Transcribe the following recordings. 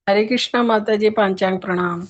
हरे कृष्णा माता जी, पांचांग प्रणाम।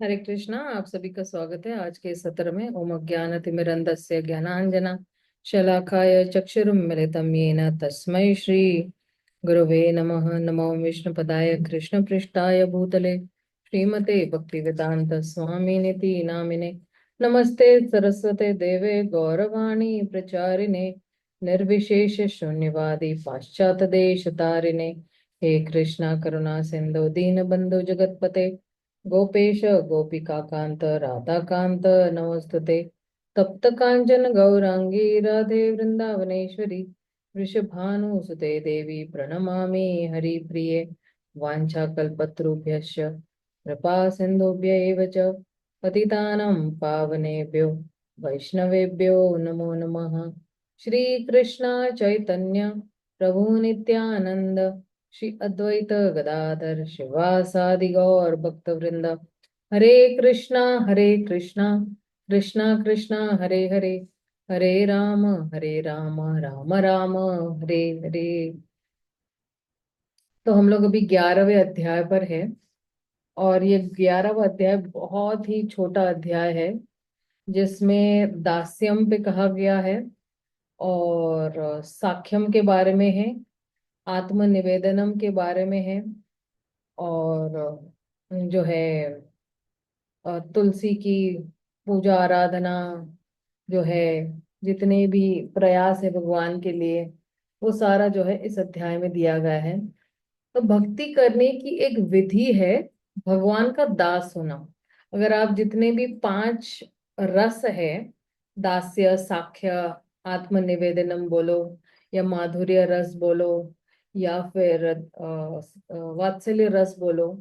हरे कृष्णा। आप सभी का स्वागत है आज के इस सत्र में। ओम अज्ञानतिमिरन्धस्य ज्ञानांजना शलाकाय चक्षुरुन्मिलितं येन तस्मै श्री गुरुवे नमः। नमो विष्णुपदाय कृष्णपृष्ठाय भूतले श्रीमते भक्तिवेदांत स्वामिनिति नामिने। नमस्ते सरस्वते देवे गौरवाणी प्रचारिणे निर्विशेष शून्यवादी पाश्चात्य देश तारिणे। हे कृष्णा करुणा सिंधु दीनबंधु जगतपते गोपेश गोपिका कांत राधा कांत नमस्तुते। तप्त कांचन गौरांगी राधे वृंदावनेश्वरी वृषभानुसुते देवी प्रणमामि हरिप्रिये। वाञ्छाकल्पतरुभ्यश्च कृपा सिन्धुभ्य एव च पतितानां पावनेभ्यो वैष्णवेभ्यो नमो नमः। श्री कृष्ण चैतन्य प्रभु नित्यानंद श्री अद्वैत गदाधर शिवासादि गौर भक्त वृंद। हरे कृष्णा कृष्णा कृष्णा हरे हरे, हरे राम राम राम हरे हरे। तो हम लोग अभी 11वें अध्याय पर है, और ये 11वां अध्याय बहुत ही छोटा अध्याय है, जिसमें दास्यम पे कहा गया है, और साख्यम के बारे में है, आत्मनिवेदनम के बारे में है, और जो है तुलसी की पूजा आराधना जो है, जितने भी प्रयास है भगवान के लिए, वो सारा जो है इस अध्याय में दिया गया है। तो भक्ति करने की एक विधि है भगवान का दास होना। अगर आप जितने भी 5 रस है, दास्य, साख्य, आत्मनिवेदनम बोलो, या माधुर्य रस बोलो, या फिर वात्सल्य रस बोलो,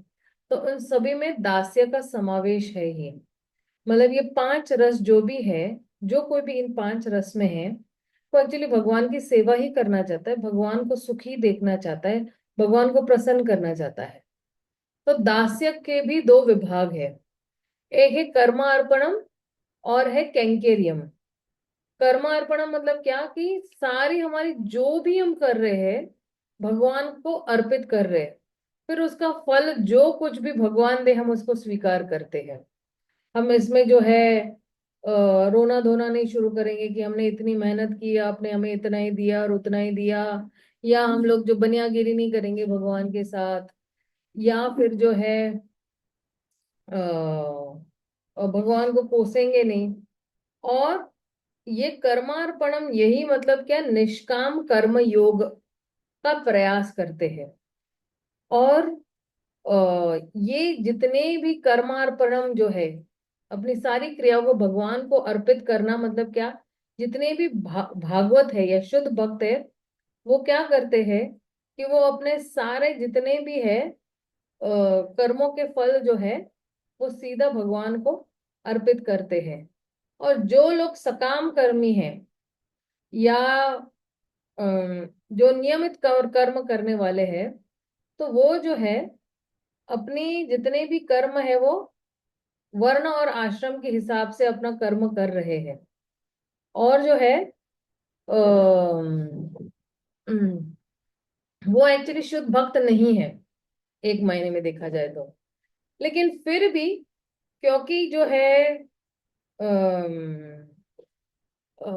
तो उन सभी में दास्य का समावेश है ही। मतलब ये 5 रस जो भी है, जो कोई भी इन 5 रस में है, वो एक्चुअली भगवान की सेवा ही करना चाहता है, भगवान को सुखी देखना चाहता है, भगवान को प्रसन्न करना चाहता है। तो दास्य के भी 2 विभाग है, एक है कर्मार्पणम और है कैंकेरियम। कर्मार्पणम मतलब क्या, कि सारी हमारी जो भी हम कर रहे हैं भगवान को अर्पित कर रहे हैं, फिर उसका फल जो कुछ भी भगवान दे हम उसको स्वीकार करते हैं। हम इसमें जो है रोना धोना नहीं शुरू करेंगे कि हमने इतनी मेहनत की, आपने हमें इतना ही दिया और उतना ही दिया, या हम लोग जो बनियागिरी नहीं करेंगे भगवान के साथ, या फिर जो है भगवान को कोसेंगे नहीं। और ये कर्मार्पणम यही मतलब क्या, निष्काम कर्म योग का प्रयास करते हैं। और ये जितने भी कर्मार्पणम जो है, अपनी सारी क्रियाओं को भगवान को अर्पित करना, मतलब क्या, जितने भी भागवत है या शुद्ध भक्त है, वो क्या करते हैं कि वो अपने सारे जितने भी है कर्मों के फल जो है वो सीधा भगवान को अर्पित करते हैं। और जो लोग सकाम कर्मी हैं, या जो नियमित कर्म करने वाले हैं, तो वो जो है अपनी जितने भी कर्म है वो वर्ण और आश्रम के हिसाब से अपना कर्म कर रहे हैं। और जो है वो एक्चुअली शुद्ध भक्त नहीं है, एक महीने में देखा जाए तो। लेकिन फिर भी, क्योंकि जो है अम, अ,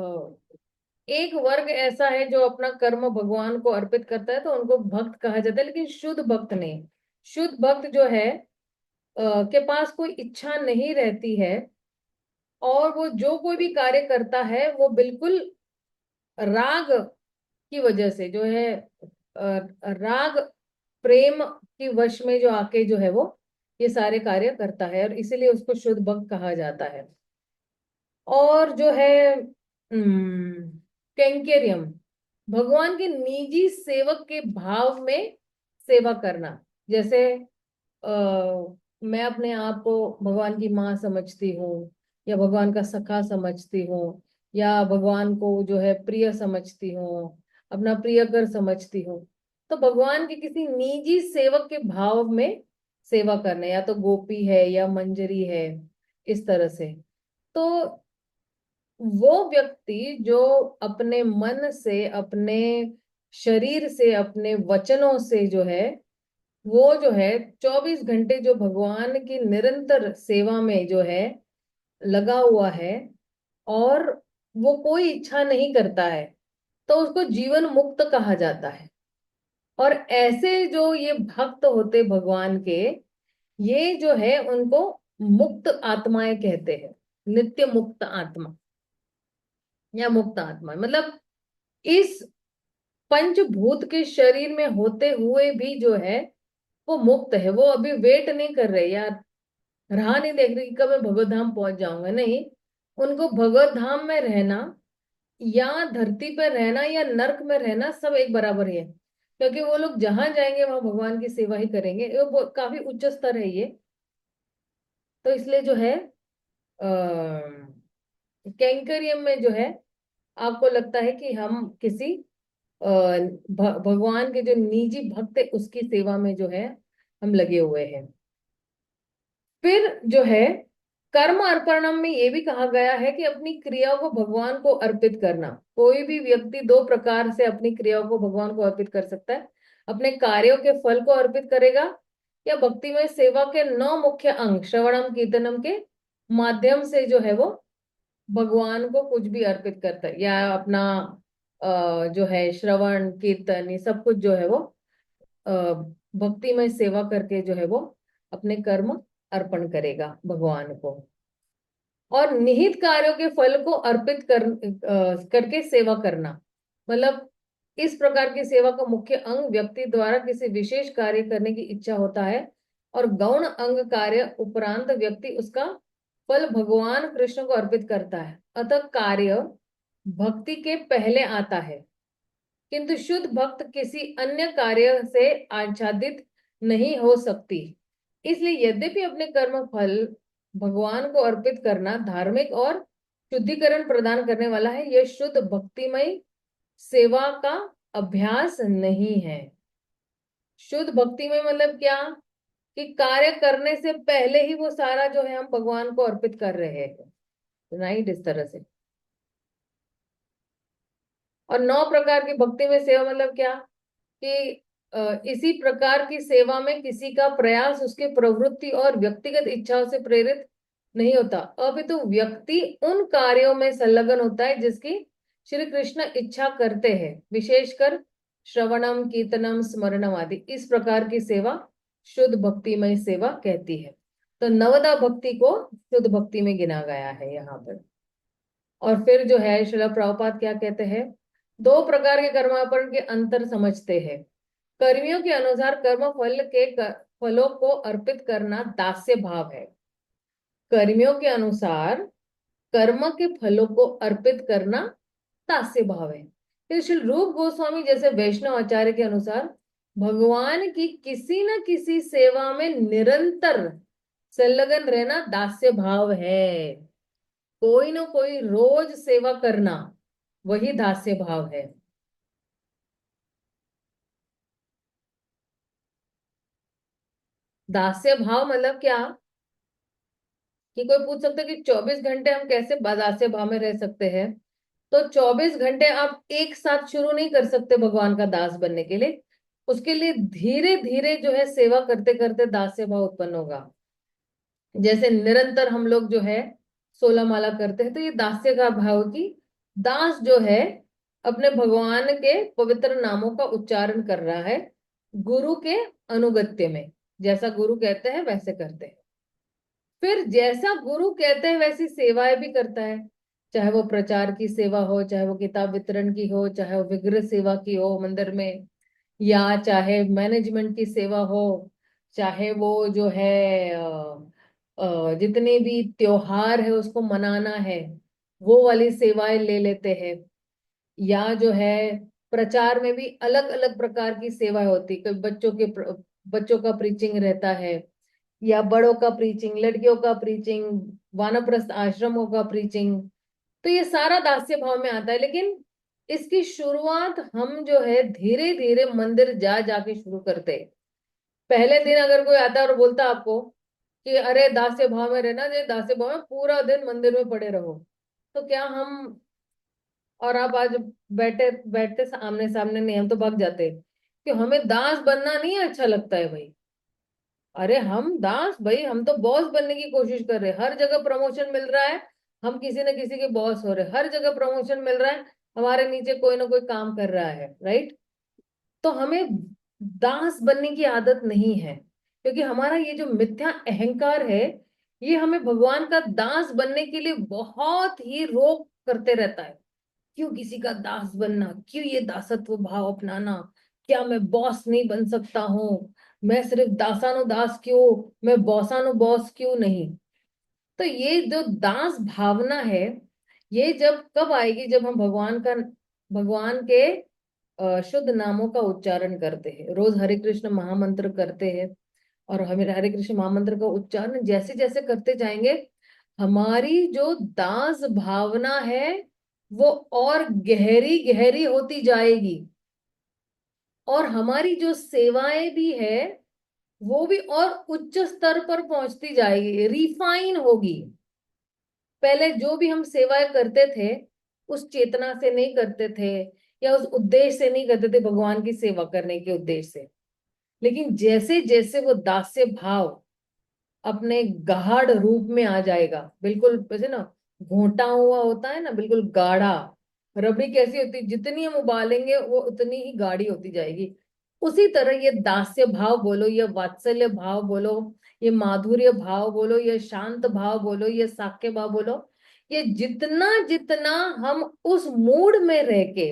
एक वर्ग ऐसा है जो अपना कर्म भगवान को अर्पित करता है, तो उनको भक्त कहा जाता है, लेकिन शुद्ध भक्त नहीं। शुद्ध भक्त जो है के पास कोई इच्छा नहीं रहती है, और वो जो कोई भी कार्य करता है वो बिल्कुल राग की वजह से जो है, राग प्रेम की वश में जो आके जो है वो ये सारे कार्य करता है, और इसीलिए उसको शुद्ध भक्त कहा जाता है। और जो है कैंकेरियम, भगवान के निजी सेवक के भाव में सेवा करना। जैसे मैं अपने आप को भगवान की माँ समझती हूँ, या भगवान का सखा समझती हूँ, या भगवान को जो है प्रिय समझती हूँ, अपना प्रियकर समझती हूँ। तो भगवान के किसी निजी सेवक के भाव में सेवा करना, या तो गोपी है या मंजरी है, इस तरह से। तो वो व्यक्ति जो अपने मन से, अपने शरीर से, अपने वचनों से जो है, वो जो है 24 घंटे जो भगवान की निरंतर सेवा में जो है लगा हुआ है, और वो कोई इच्छा नहीं करता है, तो उसको जीवन मुक्त कहा जाता है। और ऐसे जो ये भक्त होते भगवान के, ये जो है उनको मुक्त आत्माएं कहते हैं। नित्य मुक्त आत्मा या मुक्त आत्मा मतलब इस पंचभूत के शरीर में होते हुए भी जो है वो मुक्त है। वो अभी वेट नहीं कर रहे यार, राह नहीं देख रहे कि कब मैं भगवत धाम पहुंच जाऊंगा, नहीं। उनको भगवत धाम में रहना, या धरती पर रहना, या नरक में रहना, सब एक बराबर ही है। क्योंकि वो लोग जहां जाएंगे वहां भगवान की सेवा ही करेंगे। वो काफी उच्च स्तर है ये। तो इसलिए जो है कैंकरियम में जो है आपको लगता है कि हम किसी भगवान के जो निजी भक्त है उसकी सेवा में जो है हम लगे हुए हैं। फिर जो है कर्म अर्पणम में ये भी कहा गया है कि अपनी क्रियाओं को भगवान को अर्पित करना। कोई भी व्यक्ति दो प्रकार से अपनी क्रियाओं को भगवान को अर्पित कर सकता है। अपने कार्यों के फल को अर्पित करेगा, या भक्तिमय सेवा के 9 मुख्य अंग श्रवणम कीर्तनम के माध्यम से जो है वो भगवान को कुछ भी अर्पित करता है, या अपना जो है श्रवण कीर्तन ये सब कुछ जो है वो अ, भक्तिमय सेवा करके जो है वो अपने कर्म अर्पण करेगा भगवान को। और निहित कार्यों के फल को अर्पित करके सेवा करना, मतलब इस प्रकार की सेवा का मुख्य अंग व्यक्ति द्वारा किसी विशेष कार्य करने की इच्छा होता है, और गौण अंग कार्य उपरांत व्यक्ति उसका फल भगवान कृष्ण को अर्पित करता है। अतः कार्य भक्ति के पहले आता है, किंतु शुद्ध भक्त किसी अन्य कार्य से आच्छादित नहीं हो सकती। इसलिए यद्यपि अपने कर्म फल भगवान को अर्पित करना धार्मिक और शुद्धिकरण प्रदान करने वाला है, यह शुद्ध भक्तिमय सेवा का अभ्यास नहीं है। शुद्ध भक्तिमय मतलब क्या, कि कार्य करने से पहले ही वो सारा जो है हम भगवान को अर्पित कर रहे हैं, राइट, इस तरह से। और 9 प्रकार की भक्ति में सेवा मतलब क्या, कि इसी प्रकार की सेवा में किसी का प्रयास उसके प्रवृत्ति और व्यक्तिगत इच्छाओं से प्रेरित नहीं होता, अपितु व्यक्ति उन कार्यों में संलग्न होता है जिसकी श्री कृष्ण इच्छा करते हैं, विशेषकर श्रवणम कीर्तनम स्मरणम आदि। इस प्रकार की सेवा शुद्ध भक्तिमय सेवा कहती है। तो नवदा भक्ति को शुद्ध भक्ति में गिना गया है यहाँ पर। और फिर जो है श्रील प्रभुपाद क्या कहते हैं, 2 प्रकार के कर्मार्पण के अंतर समझते हैं। कर्मियों के अनुसार कर्म फल के फलों को अर्पित करना दास्य भाव है। कर्मियों के अनुसार कर्म के फलों को अर्पित करना दास्य भाव है। फिर श्री रूप गोस्वामी जैसे वैष्णव आचार्य के अनुसार भगवान की किसी न किसी सेवा में निरंतर संलग्न रहना दास्य भाव है। कोई ना कोई रोज सेवा करना वही दास्य भाव है। दास्य भाव मतलब क्या, कि कोई पूछ सकता है कि 24 घंटे हम कैसे दास्य भाव में रह सकते हैं। तो 24 घंटे आप एक साथ शुरू नहीं कर सकते भगवान का दास बनने के लिए। उसके लिए धीरे धीरे जो है सेवा करते करते दास्य भाव उत्पन्न होगा। जैसे निरंतर हम लोग जो है 16 माला करते हैं, तो ये दास्य का भाव की दास जो है अपने भगवान के पवित्र नामों का उच्चारण कर रहा है गुरु के अनुगत्य में, जैसा गुरु कहते हैं वैसे करते हैं। फिर जैसा गुरु कहते हैं वैसी सेवाएं भी करता है, चाहे वो प्रचार की सेवा हो, चाहे वो किताब वितरण की हो, चाहे वो विग्रह सेवा की हो मंदिर में, या चाहे मैनेजमेंट की सेवा हो, चाहे वो जो है जितने भी त्योहार है उसको मनाना है वो वाली सेवाएं ले लेते हैं। या जो है प्रचार में भी अलग अलग प्रकार की सेवाएं होती, कोई बच्चों का प्रीचिंग रहता है, या बड़ों का प्रीचिंग, लड़कियों का प्रीचिंग, वानप्रस्थ आश्रमों का प्रीचिंग। तो ये सारा दास्य भाव में आता है। लेकिन इसकी शुरुआत हम जो है धीरे धीरे मंदिर जा जाके शुरू करते हैं। पहले दिन अगर कोई आता है और बोलता आपको कि अरे दास्य भाव में रहना, ये दास्य भाव में पूरा दिन मंदिर में पड़े रहो, तो क्या हम और आप आज बैठे बैठते आमने सामने नहीं, हम तो भाग जाते कि हमें दास बनना नहीं अच्छा लगता है भाई। अरे हम दास भाई, हम तो बॉस बनने की कोशिश कर रहे हैं, हर जगह प्रमोशन मिल रहा है, हम किसी न किसी के बॉस हो रहे, हर जगह प्रमोशन मिल रहा है, हमारे नीचे कोई ना कोई काम कर रहा है, राइट। तो हमें दास बनने की आदत नहीं है, क्योंकि हमारा ये जो मिथ्या अहंकार है ये हमें भगवान का दास बनने के लिए बहुत ही रोक करते रहता है। क्यों किसी का दास बनना, क्यों ये दासत्व भाव अपनाना, क्या मैं बॉस नहीं बन सकता हूँ, मैं सिर्फ दासानुदास क्यों, मैं बॉसानुबॉस क्यों नहीं। तो ये जो दास भावना है ये जब कब आएगी, जब हम भगवान के शुद्ध नामों का उच्चारण करते हैं, रोज हरे कृष्ण महामंत्र करते हैं, और हमें हरे कृष्ण महामंत्र का उच्चारण जैसे जैसे करते जाएंगे हमारी जो दास भावना है वो और गहरी गहरी होती जाएगी, और हमारी जो सेवाएं भी है वो भी और उच्च स्तर पर पहुंचती जाएगी, रिफाइन होगी। पहले जो भी हम सेवाएं करते थे उस चेतना से नहीं करते थे, या उस उद्देश्य से नहीं करते थे, भगवान की सेवा करने के उद्देश्य से। लेकिन जैसे जैसे वो दास्य भाव अपने गाढ़ रूप में आ जाएगा, बिल्कुल वैसे ना, घोटा हुआ होता है ना, बिल्कुल गाढ़ा। रबड़ी कैसी होती है, जितनी हम उबालेंगे वो उतनी ही गाढ़ी होती जाएगी। उसी तरह ये दास्य भाव बोलो, ये वात्सल्य भाव बोलो, ये माधुर्य भाव बोलो, ये शांत भाव बोलो, ये साक्ष्य भाव बोलो, ये जितना जितना हम उस मूड में रह के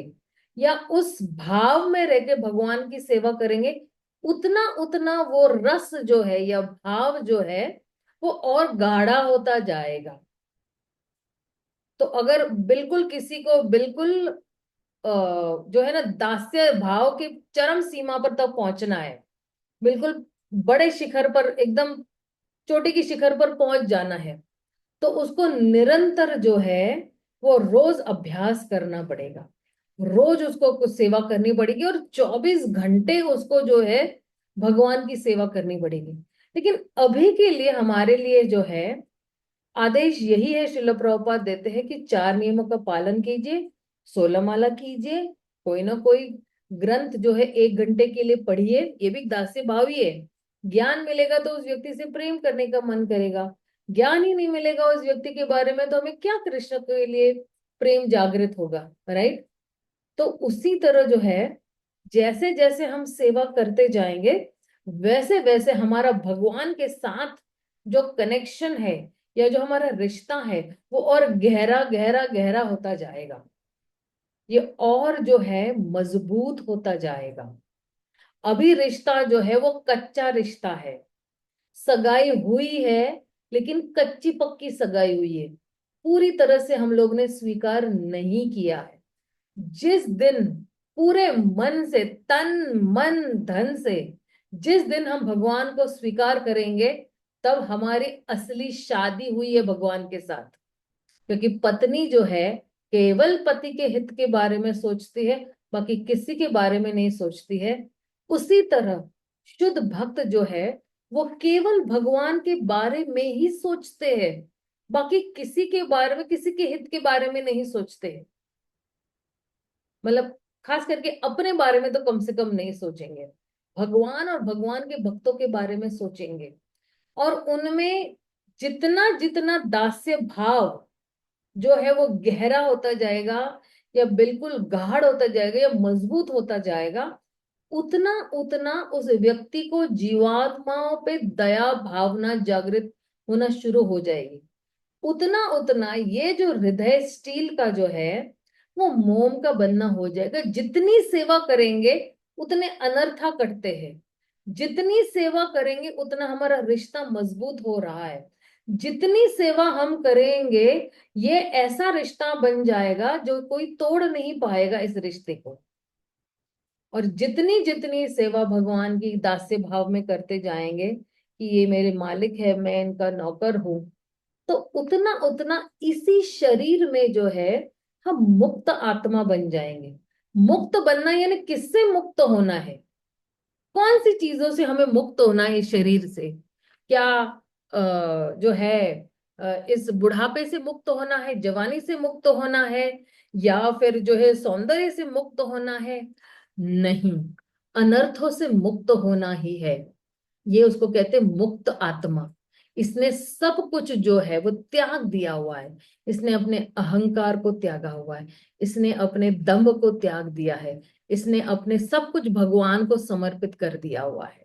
या उस भाव में रह के भगवान की सेवा करेंगे, उतना उतना वो रस जो है या भाव जो है वो और गाढ़ा होता जाएगा। तो अगर बिल्कुल किसी को बिल्कुल जो है ना दास्य भाव की चरम सीमा पर तक पहुंचना है, बिल्कुल बड़े शिखर पर, एकदम चोटी की शिखर पर पहुंच जाना है, तो उसको निरंतर जो है वो रोज अभ्यास करना पड़ेगा। रोज उसको कुछ सेवा करनी पड़ेगी और 24 घंटे उसको जो है भगवान की सेवा करनी पड़ेगी। लेकिन अभी के लिए हमारे लिए जो है आदेश यही है, श्रील प्रभुपाद देते हैं कि 4 नियमों का पालन कीजिए, 16 माला कीजिए, कोई ना कोई ग्रंथ जो है 1 घंटे के लिए पढ़िए, ये भी दास्य भाव ही है। ज्ञान मिलेगा तो उस व्यक्ति से प्रेम करने का मन करेगा, ज्ञान ही नहीं मिलेगा उस व्यक्ति के बारे में तो हमें क्या कृष्ण के लिए प्रेम जागृत होगा, राइट। तो उसी तरह जो है, जैसे जैसे हम सेवा करते जाएंगे वैसे वैसे हमारा भगवान के साथ जो कनेक्शन है या जो हमारा रिश्ता है वो और गहरा गहरा गहरा होता जाएगा, ये और जो है मजबूत होता जाएगा। अभी रिश्ता जो है वो कच्चा रिश्ता है, सगाई हुई है लेकिन कच्ची पक्की सगाई हुई है, पूरी तरह से हम लोग ने स्वीकार नहीं किया है। जिस दिन पूरे मन से, तन मन धन से जिस दिन हम भगवान को स्वीकार करेंगे, तब हमारी असली शादी हुई है भगवान के साथ। क्योंकि पत्नी जो है केवल पति के हित के बारे में सोचती है, बाकी किसी के बारे में नहीं सोचती है। उसी तरह शुद्ध भक्त जो है वो केवल भगवान के बारे में ही सोचते हैं, बाकी किसी के बारे में, किसी के हित के बारे में नहीं सोचते हैं। मतलब खास करके अपने बारे में तो कम से कम नहीं सोचेंगे, भगवान और भगवान के भक्तों के बारे में सोचेंगे। और उनमें जितना जितना दास्य भाव जो है वो गहरा होता जाएगा या बिल्कुल गाढ़ होता जाएगा या मजबूत होता जाएगा, उतना उतना उस व्यक्ति को जीवात्माओं पे दया भावना जागृत होना शुरू हो जाएगी। उतना उतना ये जो हृदय स्टील का जो है वो मोम का बनना हो जाएगा। जितनी सेवा करेंगे उतने अनर्था कटते हैं, जितनी सेवा करेंगे उतना हमारा रिश्ता मजबूत हो रहा है। जितनी सेवा हम करेंगे ये ऐसा रिश्ता बन जाएगा जो कोई तोड़ नहीं पाएगा इस रिश्ते को। और जितनी जितनी सेवा भगवान की दास्य भाव में करते जाएंगे कि ये मेरे मालिक है, मैं इनका नौकर हूं, तो उतना उतना इसी शरीर में जो है हम मुक्त आत्मा बन जाएंगे। मुक्त बनना यानी किससे मुक्त होना है, कौन सी चीजों से हमें मुक्त होना है इस शरीर से? क्या जो है इस बुढ़ापे से मुक्त होना है, जवानी से मुक्त होना है, या फिर जो है सौंदर्य से मुक्त होना है? नहीं, अनर्थों से मुक्त होना ही है। ये उसको कहते हैं मुक्त आत्मा। इसने सब कुछ जो है वो त्याग दिया हुआ है, इसने अपने अहंकार को त्यागा हुआ है, इसने अपने दंभ को त्याग दिया है, इसने अपने सब कुछ भगवान को समर्पित कर दिया हुआ है।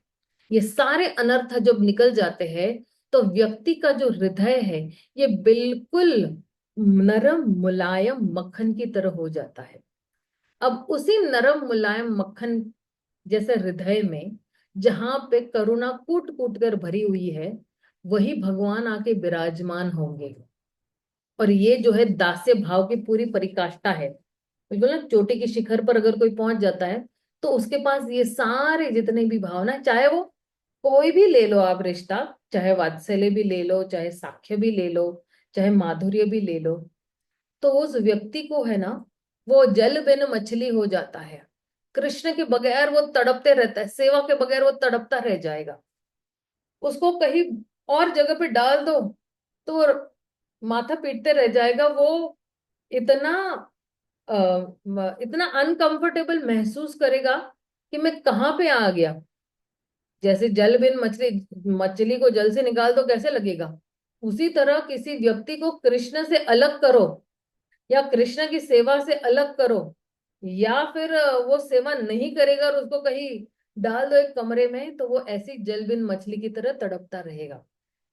ये सारे अनर्थ जब निकल जाते हैं तो व्यक्ति का जो हृदय है ये बिल्कुल नरम मुलायम मक्खन की तरह हो जाता है। अब उसी नरम मुलायम मक्खन जैसे हृदय में जहां पे करुणा कूट कूट कर भरी हुई है, वही भगवान आके विराजमान होंगे। और ये जो है दास्य भाव की पूरी परिकाष्ठा है। बिल्कुल ना, चोटी की शिखर पर अगर कोई पहुंच जाता है तो उसके पास ये सारे जितने भी भावना, चाहे वो कोई भी ले लो आप रिश्ता, चाहे वात्सल्य भी ले लो, चाहे साख्य भी ले लो, चाहे माधुर्य भी ले लो, तो उस व्यक्ति को है ना वो जल बिन मछली हो जाता है। कृष्ण के बगैर वो तड़पते रहता है, सेवा के बगैर वो तड़पता रह जाएगा। उसको कहीं और जगह पे डाल दो तो वो माथा पीटते रह जाएगा। वो इतना इतना अनकंफर्टेबल महसूस करेगा कि मैं कहाँ पे आ गया। जैसे जल बिन मछली, मछली को जल से निकाल दो कैसे लगेगा, उसी तरह किसी व्यक्ति को कृष्ण से अलग करो या कृष्ण की सेवा से अलग करो, या फिर वो सेवा नहीं करेगा और उसको कहीं डाल दो एक कमरे में, तो वो ऐसी जल बिन मछली की तरह तड़पता रहेगा।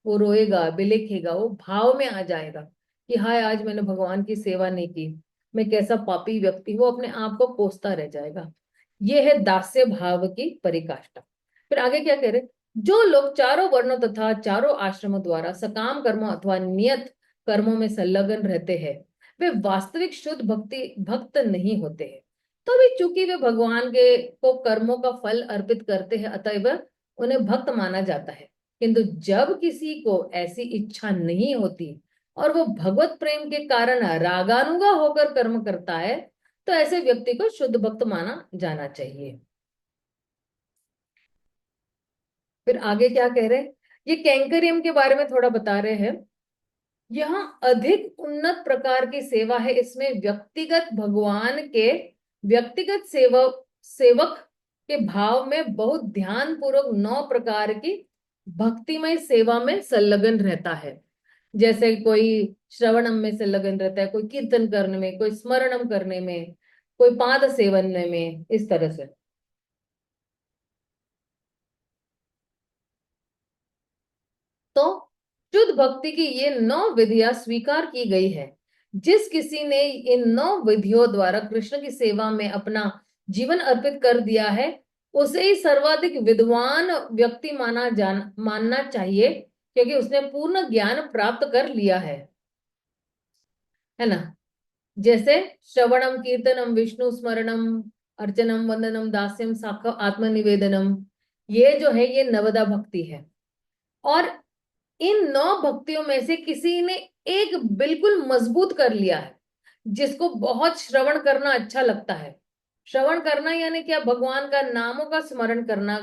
वो रोएगा, बिलखेगा, वो भाव में आ जाएगा कि हाय आज मैंने भगवान की सेवा नहीं की, मैं कैसा पापी व्यक्ति हूँ, अपने आप को कोसता रह जाएगा। ये है दास्य भाव की परिकाष्ठा। फिर आगे क्या कह रहे, जो लोग चारों वर्णों तथा चारों आश्रमों द्वारा सकाम कर्मों अथवा नियत कर्मों में संलग्न रहते हैं, वे वास्तविक शुद्ध भक्ति भक्त नहीं होते हैं। तो भी चूंकि वे भगवान के को कर्मों का फल अर्पित करते हैं, अतएव उन्हें भक्त माना जाता है। किंतु जब किसी को ऐसी इच्छा नहीं होती और वो भगवत प्रेम के कारण रागानुगा होकर कर्म करता है, तो ऐसे व्यक्ति को शुद्ध भक्त माना जाना चाहिए। फिर आगे क्या कह रहे हैं, ये कैंकरियम के बारे में थोड़ा बता रहे हैं। यहाँ अधिक उन्नत प्रकार की सेवा है। इसमें व्यक्तिगत भगवान के व्यक्तिगत सेवक के भाव में बहुत ध्यान पूर्वक 9 प्रकार की भक्तिमय सेवा में संलग्न रहता है। जैसे कोई श्रवणम में संलग्न रहता है, कोई कीर्तन करने में, कोई स्मरणम करने में, कोई पाद सेवन में, इस तरह से। तो शुद्ध भक्ति की ये 9 विधियां स्वीकार की गई है। जिस किसी ने इन 9 विधियों द्वारा कृष्ण की सेवा में अपना जीवन अर्पित कर दिया है, उसे ही सर्वाधिक विद्वान व्यक्ति मानना चाहिए, क्योंकि उसने पूर्ण ज्ञान प्राप्त कर लिया है ना। जैसे श्रवणम, कीर्तनम, विष्णु स्मरणम, अर्चनम, वंदनम, दास्यम, साख, आत्मनिवेदनम, ये जो है ये नवदा भक्ति है। और इन 9 भक्तियों में से किसी ने एक बिल्कुल मजबूत कर लिया है, जिसको बहुत श्रवण करना अच्छा लगता है। श्रवण करना यानी क्या, भगवान का नामों का स्मरण करना,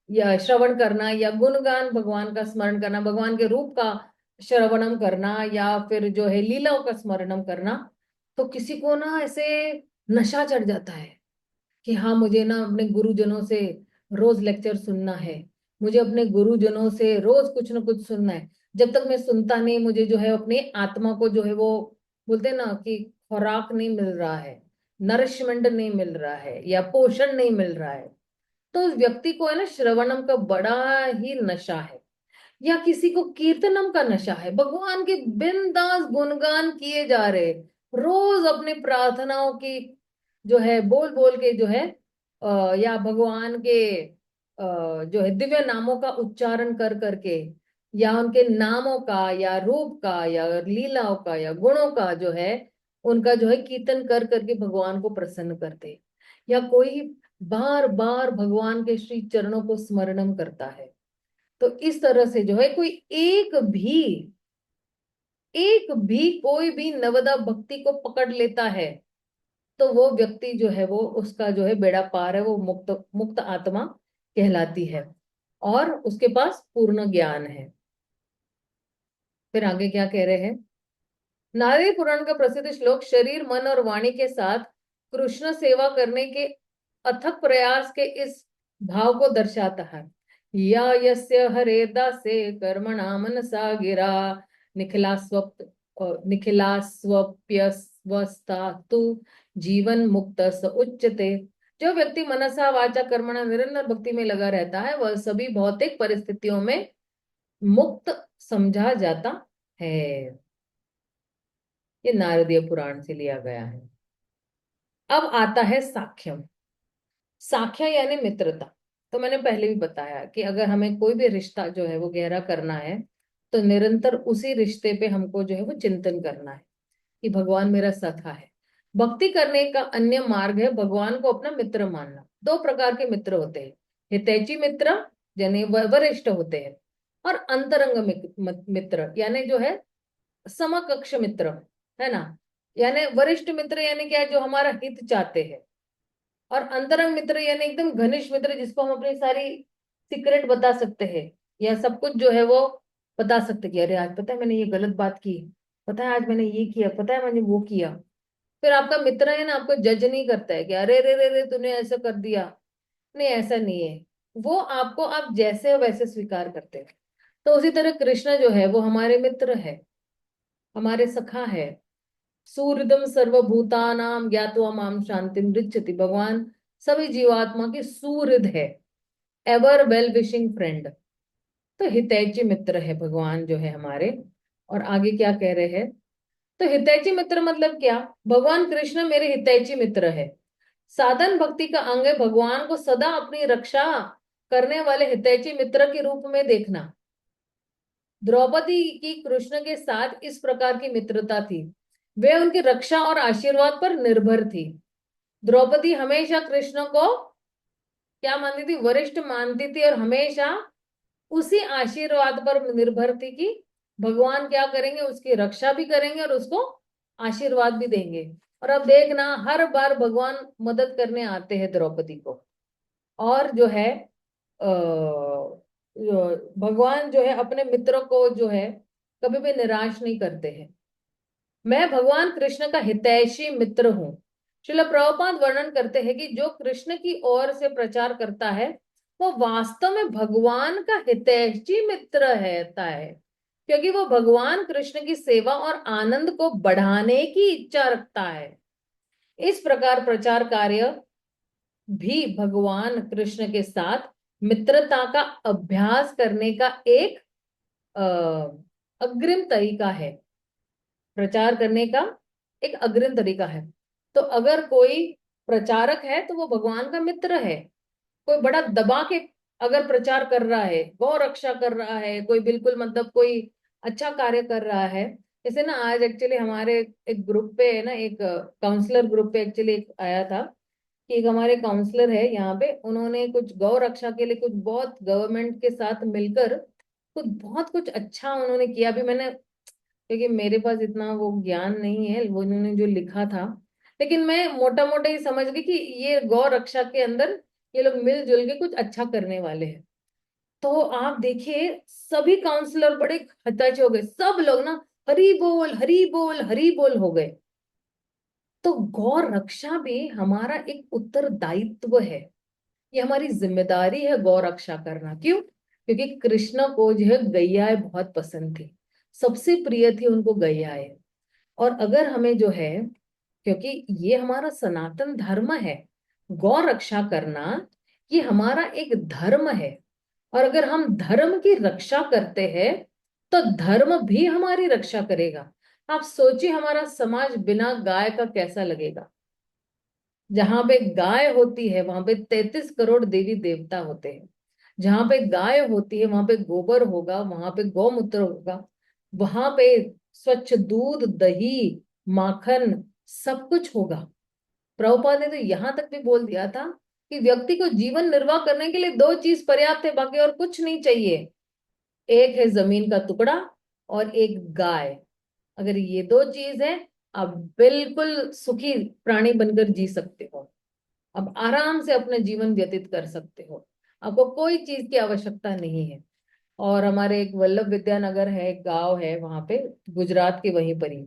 या श्रवण करना, या गुणगान भगवान का स्मरण करना, भगवान के रूप का श्रवणम करना, या फिर जो है लीलाओं का स्मरणम करना। तो किसी को ना ऐसे नशा चढ़ जाता है कि हाँ मुझे ना अपने गुरुजनों से रोज लेक्चर सुनना है, मुझे अपने गुरुजनों से रोज कुछ ना कुछ सुनना है। जब तक मैं सुनता नहीं, मुझे जो है अपनी आत्मा को जो है वो बोलते हैं ना कि खुराक नहीं मिल रहा है, नरिशमेंट नहीं मिल रहा है, या पोषण नहीं मिल रहा है, तो उस व्यक्ति को है ना श्रवणम का बड़ा ही नशा है। या किसी को कीर्तनम का नशा है, भगवान के बिंदास गुणगान किए जा रहे, रोज अपने प्रार्थनाओं की जो है बोल बोल के जो है या भगवान के जो है दिव्य नामों का उच्चारण कर करके, या उनके नामों का या रूप का या लीलाओं का या गुणों का जो है उनका जो है कीर्तन कर करके भगवान को प्रसन्न करते। या कोई बार बार भगवान के श्री चरणों को स्मरणम करता है। तो इस तरह से जो है कोई एक भी कोई भी नवदा भक्ति को पकड़ लेता है, तो वो व्यक्ति जो है वो उसका जो है बेड़ा पार है, वो मुक्त मुक्त आत्मा कहलाती है और उसके पास पूर्ण ज्ञान है। फिर आगे क्या कह रहे हैं, नारद पुराण का प्रसिद्ध श्लोक शरीर, मन और वाणी के साथ कृष्ण सेवा करने के अथक प्रयास के इस भाव को दर्शाता है। या यस्य हरे दासे कर्मणा मनसा गिरा निखिलास्वप्यस्वस्था तु जीवन मुक्त स उच्यते। जो व्यक्ति मनसा वाचा कर्मणा निरंतर भक्ति में लगा रहता है, वह सभी भौतिक परिस्थितियों में मुक्त समझा जाता है। ये नारदीय पुराण से लिया गया है। अब आता है साख्यम। साख्य यानी मित्रता। तो मैंने पहले भी बताया कि अगर हमें कोई भी रिश्ता जो है वो गहरा करना है, तो निरंतर उसी रिश्ते पे हमको जो है वो चिंतन करना है कि भगवान मेरा सखा है। भक्ति करने का अन्य मार्ग है भगवान को अपना मित्र मानना। 2 प्रकार के मित्र होते हैं, हितैषी मित्र यानी वरिष्ठ होते हैं, और अंतरंग मित्र यानी जो है समकक्ष मित्र, है ना। यानी वरिष्ठ मित्र यानी क्या है, जो हमारा हित चाहते हैं। और अंतरंग मित्र यानी एकदम घनिष्ठ मित्र, जिसको हम अपनी सारी सीक्रेट बता सकते हैं, या सब कुछ जो है वो बता सकते हैं कि अरे आज पता है मैंने ये गलत बात की, पता है आज मैंने ये किया, पता है मैंने वो किया। फिर आपका मित्र है ना, आपको जज नहीं करता है कि अरे रे रे रे तूने ऐसा कर दिया। नहीं, ऐसा नहीं है। वो आपको आप जैसे हो वैसे स्वीकार करते हैं। तो उसी तरह कृष्ण जो है वो हमारे मित्र है, हमारे सखा है। सूहृदम सर्वभूतानां ज्ञात्वा माम शांतिम पृच्छति। भगवान सभी जीवात्मा के सुहृद है, एवर वेल विशिंग फ्रेंड। तो हितैषी मित्र है भगवान जो है हमारे। और आगे क्या कह रहे हैं? तो हितैषी मित्र मतलब क्या? भगवान कृष्ण मेरे हितैषी मित्र है। साधन भक्ति का अंग है भगवान को सदा अपनी रक्षा करने वाले हितैषी मित्र के रूप में देखना। द्रौपदी की कृष्ण के साथ इस प्रकार की मित्रता थी। वे उनकी रक्षा और आशीर्वाद पर निर्भर थी। द्रौपदी हमेशा कृष्ण को क्या मानती थी? वरिष्ठ मानती थी, और हमेशा उसी आशीर्वाद पर निर्भर थी कि भगवान क्या करेंगे, उसकी रक्षा भी करेंगे और उसको आशीर्वाद भी देंगे। और अब देखना, हर बार भगवान मदद करने आते हैं द्रौपदी को। और जो है भगवान जो है अपने मित्रों को जो है कभी भी निराश नहीं करते हैं। मैं भगवान कृष्ण का हितैषी मित्र हूँ। श्रील प्रभुपाद वर्णन करते हैं कि जो कृष्ण की ओर से प्रचार करता है वो वास्तव में भगवान का हितैषी मित्र है, क्योंकि वो भगवान कृष्ण की सेवा और आनंद को बढ़ाने की इच्छा रखता है। इस प्रकार प्रचार कार्य भी भगवान कृष्ण के साथ मित्रता का अभ्यास करने का एक अ, अग्रिम तरीका है। प्रचार करने का एक अग्रिम तरीका है। तो अगर कोई प्रचारक है तो वो भगवान का मित्र है। कोई बड़ा दबा के अगर प्रचार कर रहा है, गौ रक्षा कर रहा है, कोई बिल्कुल मतलब कोई अच्छा कार्य कर रहा है। जैसे ना आज एक्चुअली हमारे एक ग्रुप पे है ना, एक काउंसलर ग्रुप पे एक्चुअली एक आया था कि एक हमारे काउंसलर है यहाँ पे, उन्होंने कुछ गौ रक्षा के लिए कुछ बहुत गवर्नमेंट के साथ मिलकर कुछ बहुत कुछ अच्छा उन्होंने किया। अभी मैंने, क्योंकि मेरे पास इतना वो ज्ञान नहीं है वो उन्होंने जो लिखा था, लेकिन मैं मोटा मोटा ही समझ गई कि ये गौ रक्षा के अंदर ये लोग मिलजुल के कुछ अच्छा करने वाले हैं। तो आप देखिए सभी काउंसलर बड़े हताश हो गए, सब लोग ना हरी बोल हरी बोल हरी बोल हो गए। तो गौ रक्षा भी हमारा एक उत्तरदायित्व है, ये हमारी जिम्मेदारी है गौ रक्षा करना। क्यों? क्योंकि कृष्ण को जो है गैयाएं बहुत पसंद थी, सबसे प्रिय थी उनको गैयाएं। और अगर हमें जो है, क्योंकि ये हमारा सनातन धर्म है, गौ रक्षा करना ये हमारा एक धर्म है। और अगर हम धर्म की रक्षा करते हैं तो धर्म भी हमारी रक्षा करेगा। आप सोचिए हमारा समाज बिना गाय का कैसा लगेगा। जहां पे गाय होती है वहां पे 33 करोड़ देवी देवता होते हैं। जहां पे गाय होती है वहां पे गोबर होगा, वहां पे गौमूत्र होगा, वहां पे स्वच्छ दूध दही माखन सब कुछ होगा। प्रभुपाद ने तो यहाँ तक भी बोल दिया था कि व्यक्ति को जीवन निर्वाह करने के लिए दो चीज पर्याप्त है, बाकी और कुछ नहीं चाहिए। एक है जमीन का टुकड़ा और एक गाय। अगर ये दो चीज है, आप बिल्कुल सुखी प्राणी बनकर जी सकते हो। आप आराम से अपना जीवन व्यतीत कर सकते हो। आपको कोई चीज की आवश्यकता नहीं है। और हमारे एक वल्लभ विद्यानगर है, एक गांव है वहां पे, गुजरात के वहीं पर ही।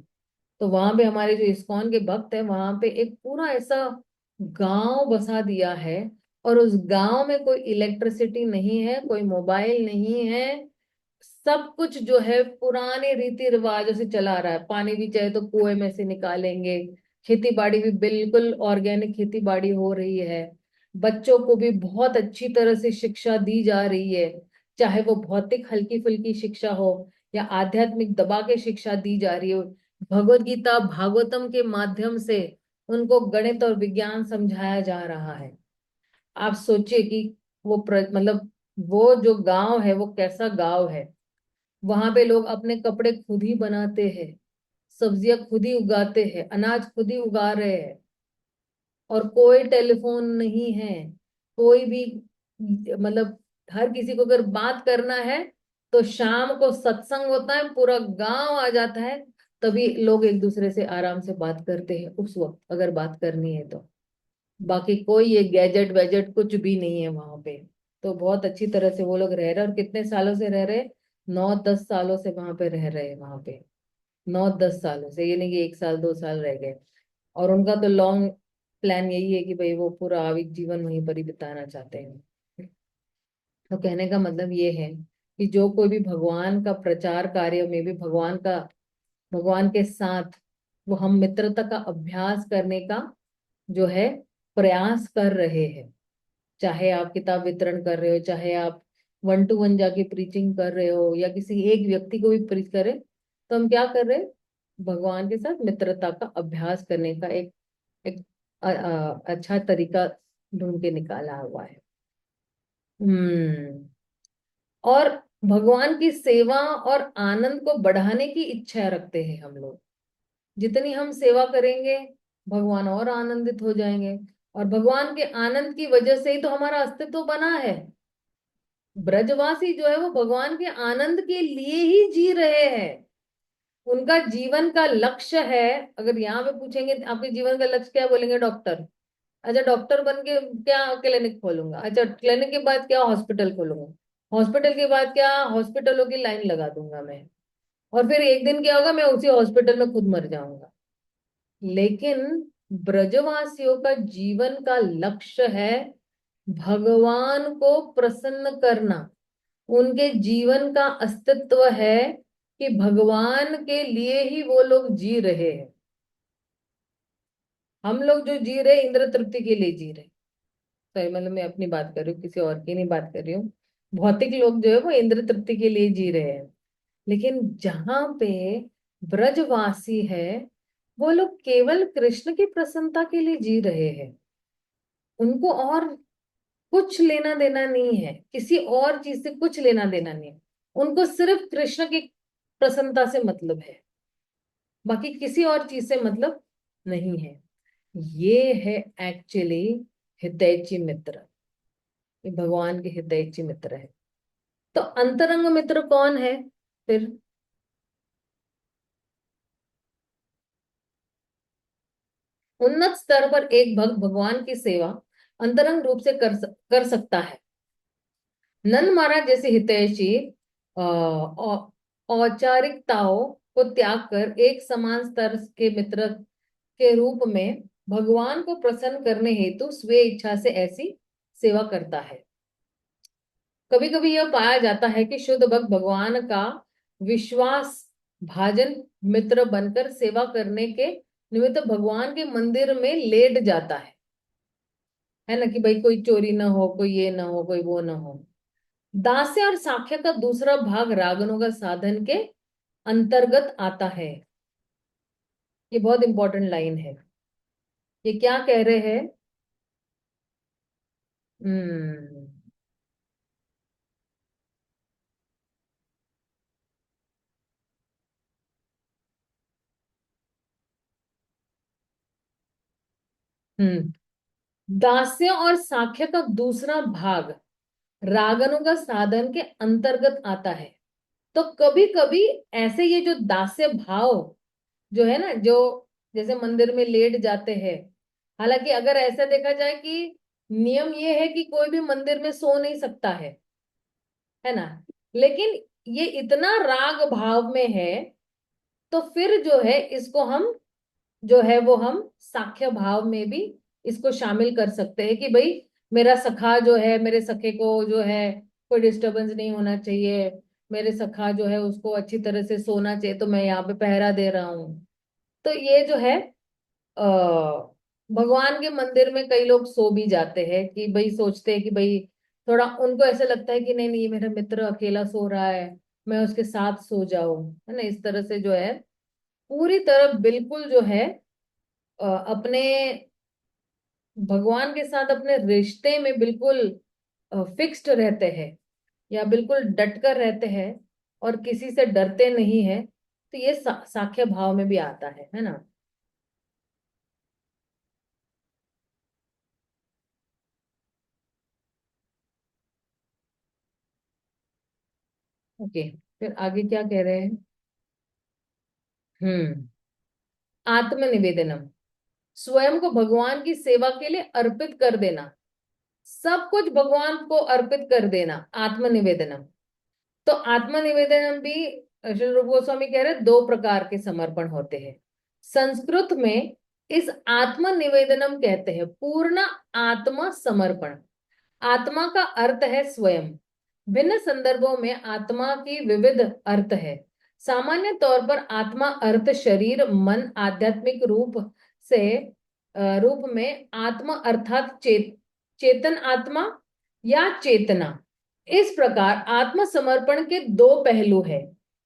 तो वहां पे हमारे जो इस्कॉन के भक्त है वहां पे एक पूरा ऐसा गांव बसा दिया है। और उस गांव में कोई इलेक्ट्रिसिटी नहीं है, कोई मोबाइल नहीं है। सब कुछ जो है पुराने रीति रिवाजों से चला आ रहा है। पानी भी चाहे तो कुएं में से निकालेंगे, खेती बाड़ी भी बिल्कुल ऑर्गेनिक खेती बाड़ी हो रही है। बच्चों को भी बहुत अच्छी तरह से शिक्षा दी जा रही है, चाहे वो भौतिक हल्की फुल्की शिक्षा हो या आध्यात्मिक दबा के शिक्षा दी जा रही हो। भगवत गीता भागवतम के माध्यम से उनको गणित और विज्ञान समझाया जा रहा है। आप सोचिए कि वो मतलब वो जो गांव है वो कैसा गांव है। वहां पे लोग अपने कपड़े खुद ही बनाते हैं, सब्जियां खुद ही उगाते हैं, अनाज खुद ही उगा रहे हैं। और कोई टेलीफोन नहीं है, कोई भी मतलब हर किसी को अगर बात करना है तो शाम को सत्संग होता है, पूरा गांव आ जाता है, तभी लोग एक दूसरे से आराम से बात करते हैं उस वक्त अगर बात करनी है तो। बाकी कोई ये गैजेट वैजेट कुछ भी नहीं है वहां पे। तो बहुत अच्छी तरह से वो लोग रह रहे हैं। और कितने सालों से रह रहे? 9-10 सालों से वहां पे रह रहे हैं वहां पे। 9-10 सालों से, ये नहीं कि 1 साल 2 साल रह गए। और उनका तो लॉन्ग प्लान यही है कि भाई वो पूरा आविक जीवन वहीं पर ही बिताना चाहते हैं। तो कहने का मतलब ये है कि जो कोई भी भगवान का प्रचार कार्य में भी भगवान के साथ वो हम मित्रता का अभ्यास करने का जो है प्रयास कर रहे हैं, चाहे आप किताब वितरण कर रहे हो, चाहे आप 1-to-1 जाके प्रीचिंग कर रहे हो, या किसी एक व्यक्ति को भी प्रीच करें, तो हम क्या कर रहे हैं? भगवान के साथ मित्रता का अभ्यास करने का एक अच्छा तरीका ढूंढ के निकाला हुआ है। हम्म। और भगवान की सेवा और आनंद को बढ़ाने की इच्छा रखते हैं हम लोग। जितनी हम सेवा करेंगे, भगवान और आनंदित हो जाएंगे। और भगवान के आनंद की वजह से ही तो हमारा अस्तित्व बना है। ब्रजवासी जो है वो भगवान के आनंद के लिए ही जी रहे हैं। उनका जीवन का लक्ष्य है। अगर यहाँ पे पूछेंगे आपके जीवन का लक्ष्य क्या, बोलेंगे डॉक्टर। अच्छा, डॉक्टर बन के क्या क्लिनिक खोलूंगा? अच्छा, क्लिनिक के बाद क्या, हॉस्पिटल खोलूंगा। हॉस्पिटल के बाद क्या, हॉस्पिटलों की लाइन लगा दूंगा मैं। और फिर एक दिन क्या होगा, मैं उसी हॉस्पिटल में खुद मर जाऊंगा। लेकिन ब्रजवासियों का जीवन का लक्ष्य है भगवान को प्रसन्न करना। उनके जीवन का अस्तित्व है कि भगवान के लिए ही वो लोग जी रहे हैं। हम लोग जो जी रहे, इंद्र तृप्ति के लिए जी रहे। सही, मतलब मैं अपनी बात कर रही हूँ, किसी और की नहीं बात कर रही हूँ। भौतिक लोग जो है वो इंद्र तृप्ति के लिए जी रहे हैं। लेकिन जहां पे ब्रजवासी है, वो लोग केवल कृष्ण की प्रसन्नता के लिए जी रहे हैं। उनको और कुछ लेना देना नहीं है, किसी और चीज से कुछ लेना देना नहीं है। उनको सिर्फ कृष्ण की प्रसन्नता से मतलब है, बाकी किसी और चीज से मतलब नहीं है। ये है एक्चुअली हितैषी मित्र। ये भगवान के हितैषी मित्र है। तो अंतरंग मित्र कौन है फिर? उन्नत स्तर पर एक भक्त भगवान की सेवा अंतरंग रूप से कर सकता है। नंद महाराज जैसे हितैषी औपचारिकताओं को त्याग कर एक समान स्तर के मित्र के रूप में भगवान को प्रसन्न करने हेतु स्वे इच्छा से ऐसी सेवा करता है। कभी कभी यह पाया जाता है कि शुद्ध भक्त भगवान का विश्वास भाजन मित्र बनकर सेवा करने के निमित्त भगवान के मंदिर में लेट जाता है ना, कि भाई कोई चोरी ना हो, कोई ये ना हो, कोई वो ना हो। दास्य और साख्य का दूसरा भाग रागनों का साधन के अंतर्गत आता है। ये बहुत इंपॉर्टेंट लाइन है। ये क्या कह रहे हैं? हम्म। हम्म। दास्य और साख्य का दूसरा भाग रागनों का साधन के अंतर्गत आता है। तो कभी कभी ऐसे ये जो दास्य भाव जो है ना, जो जैसे मंदिर में लेट जाते हैं। हालांकि अगर ऐसा देखा जाए कि नियम ये है कि कोई भी मंदिर में सो नहीं सकता है ना, लेकिन ये इतना राग भाव में है, तो फिर जो है इसको हम जो है वो हम साख्य भाव में भी इसको शामिल कर सकते हैं कि भाई मेरा सखा जो है, मेरे सखे को जो है कोई डिस्टरबेंस नहीं होना चाहिए। मेरे सखा जो है उसको अच्छी तरह से सोना चाहिए, तो मैं यहाँ पे पहरा दे रहा हूँ। तो ये जो है भगवान के मंदिर में कई लोग सो भी जाते हैं कि भाई सोचते हैं कि भाई थोड़ा उनको ऐसा लगता है कि नहीं नहीं, ये मेरा मित्र अकेला सो रहा है, मैं उसके साथ सो जाऊं, है ना। इस तरह से जो है पूरी तरह बिल्कुल जो है अपने भगवान के साथ अपने रिश्ते में बिल्कुल फिक्स्ड रहते हैं, या बिल्कुल डट कर रहते हैं, और किसी से डरते नहीं है। तो ये साख्य भाव में भी आता है ना। ओके, फिर आगे क्या कह रहे हैं? हम्म। आत्मनिवेदनम, स्वयं को भगवान की सेवा के लिए अर्पित कर देना। सब कुछ भगवान को अर्पित कर देना, आत्मनिवेदनम। तो आत्मनिवेदनम भी श्री रूप गोस्वामी कह रहे दो प्रकार के समर्पण होते हैं। संस्कृत में इस आत्म निवेदनम कहते हैं पूर्ण आत्म समर्पण। आत्मा का अर्थ है स्वयं। भिन्न संदर्भों में आत्मा की विविध अर्थ है। सामान्य तौर पर आत्मा अर्थ शरीर मन आध्यात्मिक से रूप में आत्मा अर्थात चेतन आत्मा या चेतना। इस प्रकार आत्मसमर्पण के दो पहलू है,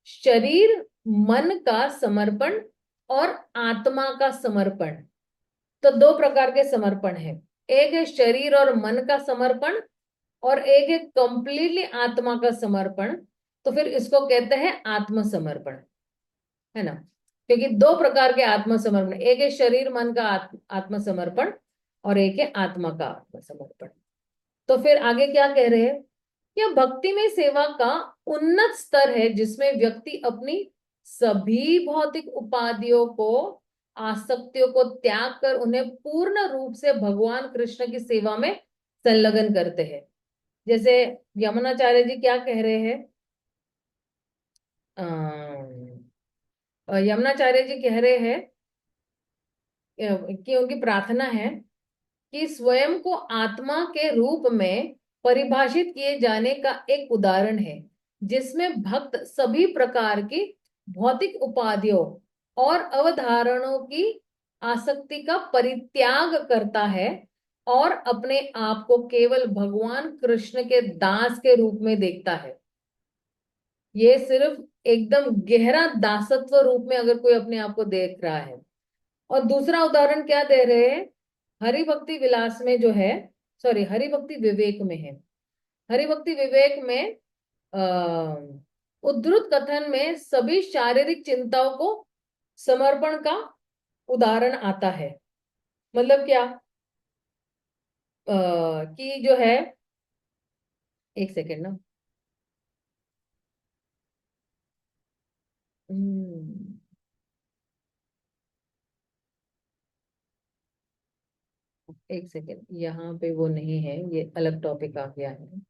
शरीर मन का समर्पण और आत्मा का समर्पण। तो दो प्रकार के समर्पण है, एक है शरीर और मन का समर्पण और एक है कंप्लीटली आत्मा का समर्पण। तो फिर इसको कहते हैं आत्मसमर्पण, है ना। क्योंकि दो प्रकार के आत्मसमर्पण, एक है शरीर मन का आत्मसमर्पण और एक है आत्मा का आत्मसमर्पण। तो फिर आगे क्या कह रहे हैं, यह भक्ति में सेवा का उन्नत स्तर है जिसमें व्यक्ति अपनी सभी भौतिक उपाधियों को आसक्तियों को त्याग कर उन्हें पूर्ण रूप से भगवान कृष्ण की सेवा में संलग्न करते हैं। जैसे यमुनाचार्य जी क्या कह रहे हैं, यमुनाचार्य जी कह रहे हैं कि उनकी प्रार्थना है कि स्वयं को आत्मा के रूप में परिभाषित किए जाने का एक उदाहरण है जिसमें भक्त सभी प्रकार की भौतिक उपाधियों और अवधारणाओं की आसक्ति का परित्याग करता है और अपने आप को केवल भगवान कृष्ण के दास के रूप में देखता है। ये सिर्फ एकदम गहरा दासत्व रूप में अगर कोई अपने आप को देख रहा है। और दूसरा उदाहरण क्या दे रहे हैं, हरिभक्ति विलास में जो है, सॉरी हरिभक्ति विवेक में है। हरिभक्ति विवेक में उद्धृत कथन में सभी शारीरिक चिंताओं को समर्पण का उदाहरण आता है। मतलब क्या, कि जो है, एक सेकेंड ना, एक सेकेंड, यहाँ पे वो नहीं है, ये अलग टॉपिक आ गया है।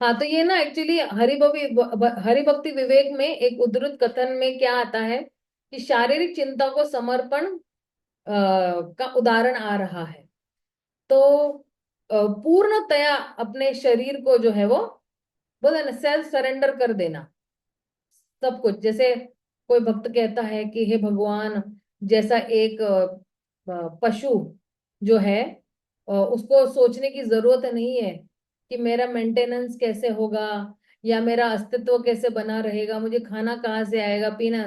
हाँ, तो ये ना एक्चुअली हरिभक्ति विवेक में एक उद्धृत कथन में क्या आता है कि शारीरिक चिंता को समर्पण का उदाहरण आ रहा है। तो पूर्णतया अपने शरीर को जो है वो बोले ना, सेल्फ सरेंडर कर देना सब कुछ। जैसे कोई भक्त कहता है कि हे भगवान, जैसा एक पशु जो है उसको सोचने की जरूरत नहीं है कि मेरा मेंटेनेंस कैसे होगा या मेरा अस्तित्व कैसे बना रहेगा, मुझे खाना कहाँ से आएगा, पीना,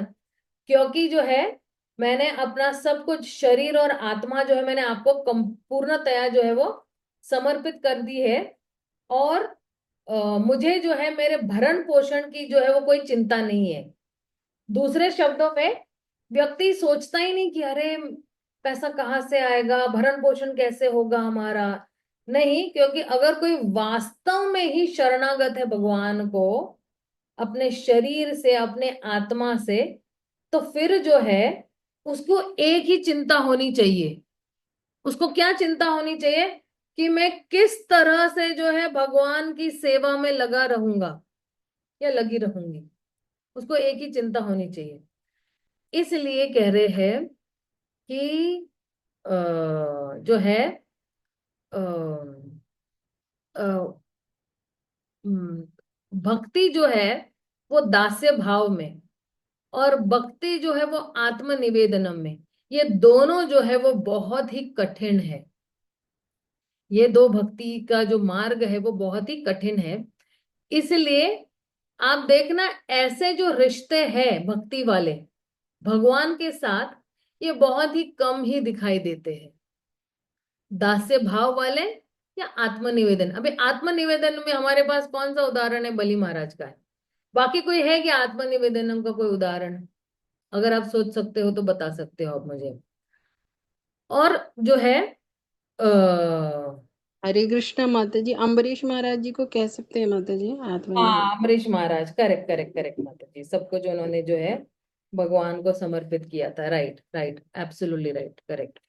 क्योंकि जो है मैंने अपना सब कुछ शरीर और आत्मा जो है मैंने आपको पूर्णतया जो है वो समर्पित कर दी है। और मुझे जो है मेरे भरण पोषण की जो है वो कोई चिंता नहीं है। दूसरे शब्दों में व्यक्ति सोचता ही नहीं कि अरे पैसा कहाँ से आएगा, भरण पोषण कैसे होगा हमारा, नहीं। क्योंकि अगर कोई वास्तव में ही शरणागत है भगवान को अपने शरीर से अपने आत्मा से, तो फिर जो है उसको एक ही चिंता होनी चाहिए। उसको क्या चिंता होनी चाहिए कि मैं किस तरह से जो है भगवान की सेवा में लगा रहूंगा या लगी रहूंगी। उसको एक ही चिंता होनी चाहिए। इसलिए कह रहे हैं कि जो है अ, अ, भक्ति जो है वो दास्य भाव में और भक्ति जो है वो आत्म निवेदनम में, ये दोनों जो है वो बहुत ही कठिन है। ये दो भक्ति का जो मार्ग है वो बहुत ही कठिन है। इसलिए आप देखना ऐसे जो रिश्ते हैं भक्ति वाले भगवान के साथ, ये बहुत ही कम ही दिखाई देते हैं। दास्य भाव वाले या आत्मनिवेदन। अभी आत्मनिवेदन में हमारे पास कौन सा उदाहरण है, बलि महाराज का है। बाकी कोई है कि आत्मनिवेदनम का कोई उदाहरण, अगर आप सोच सकते हो तो बता सकते हो आप मुझे। और जो है हरे कृष्णा माता जी, अम्बरीश महाराज जी को कह सकते हैं माता जी आत्मनिवेदन। हाँ, अमरीश महाराज, करेक्ट करेक्ट करेक्ट माता जी, सब कुछ उन्होंने जो है भगवान को समर्पित किया था। Right right, absolutely right, correct.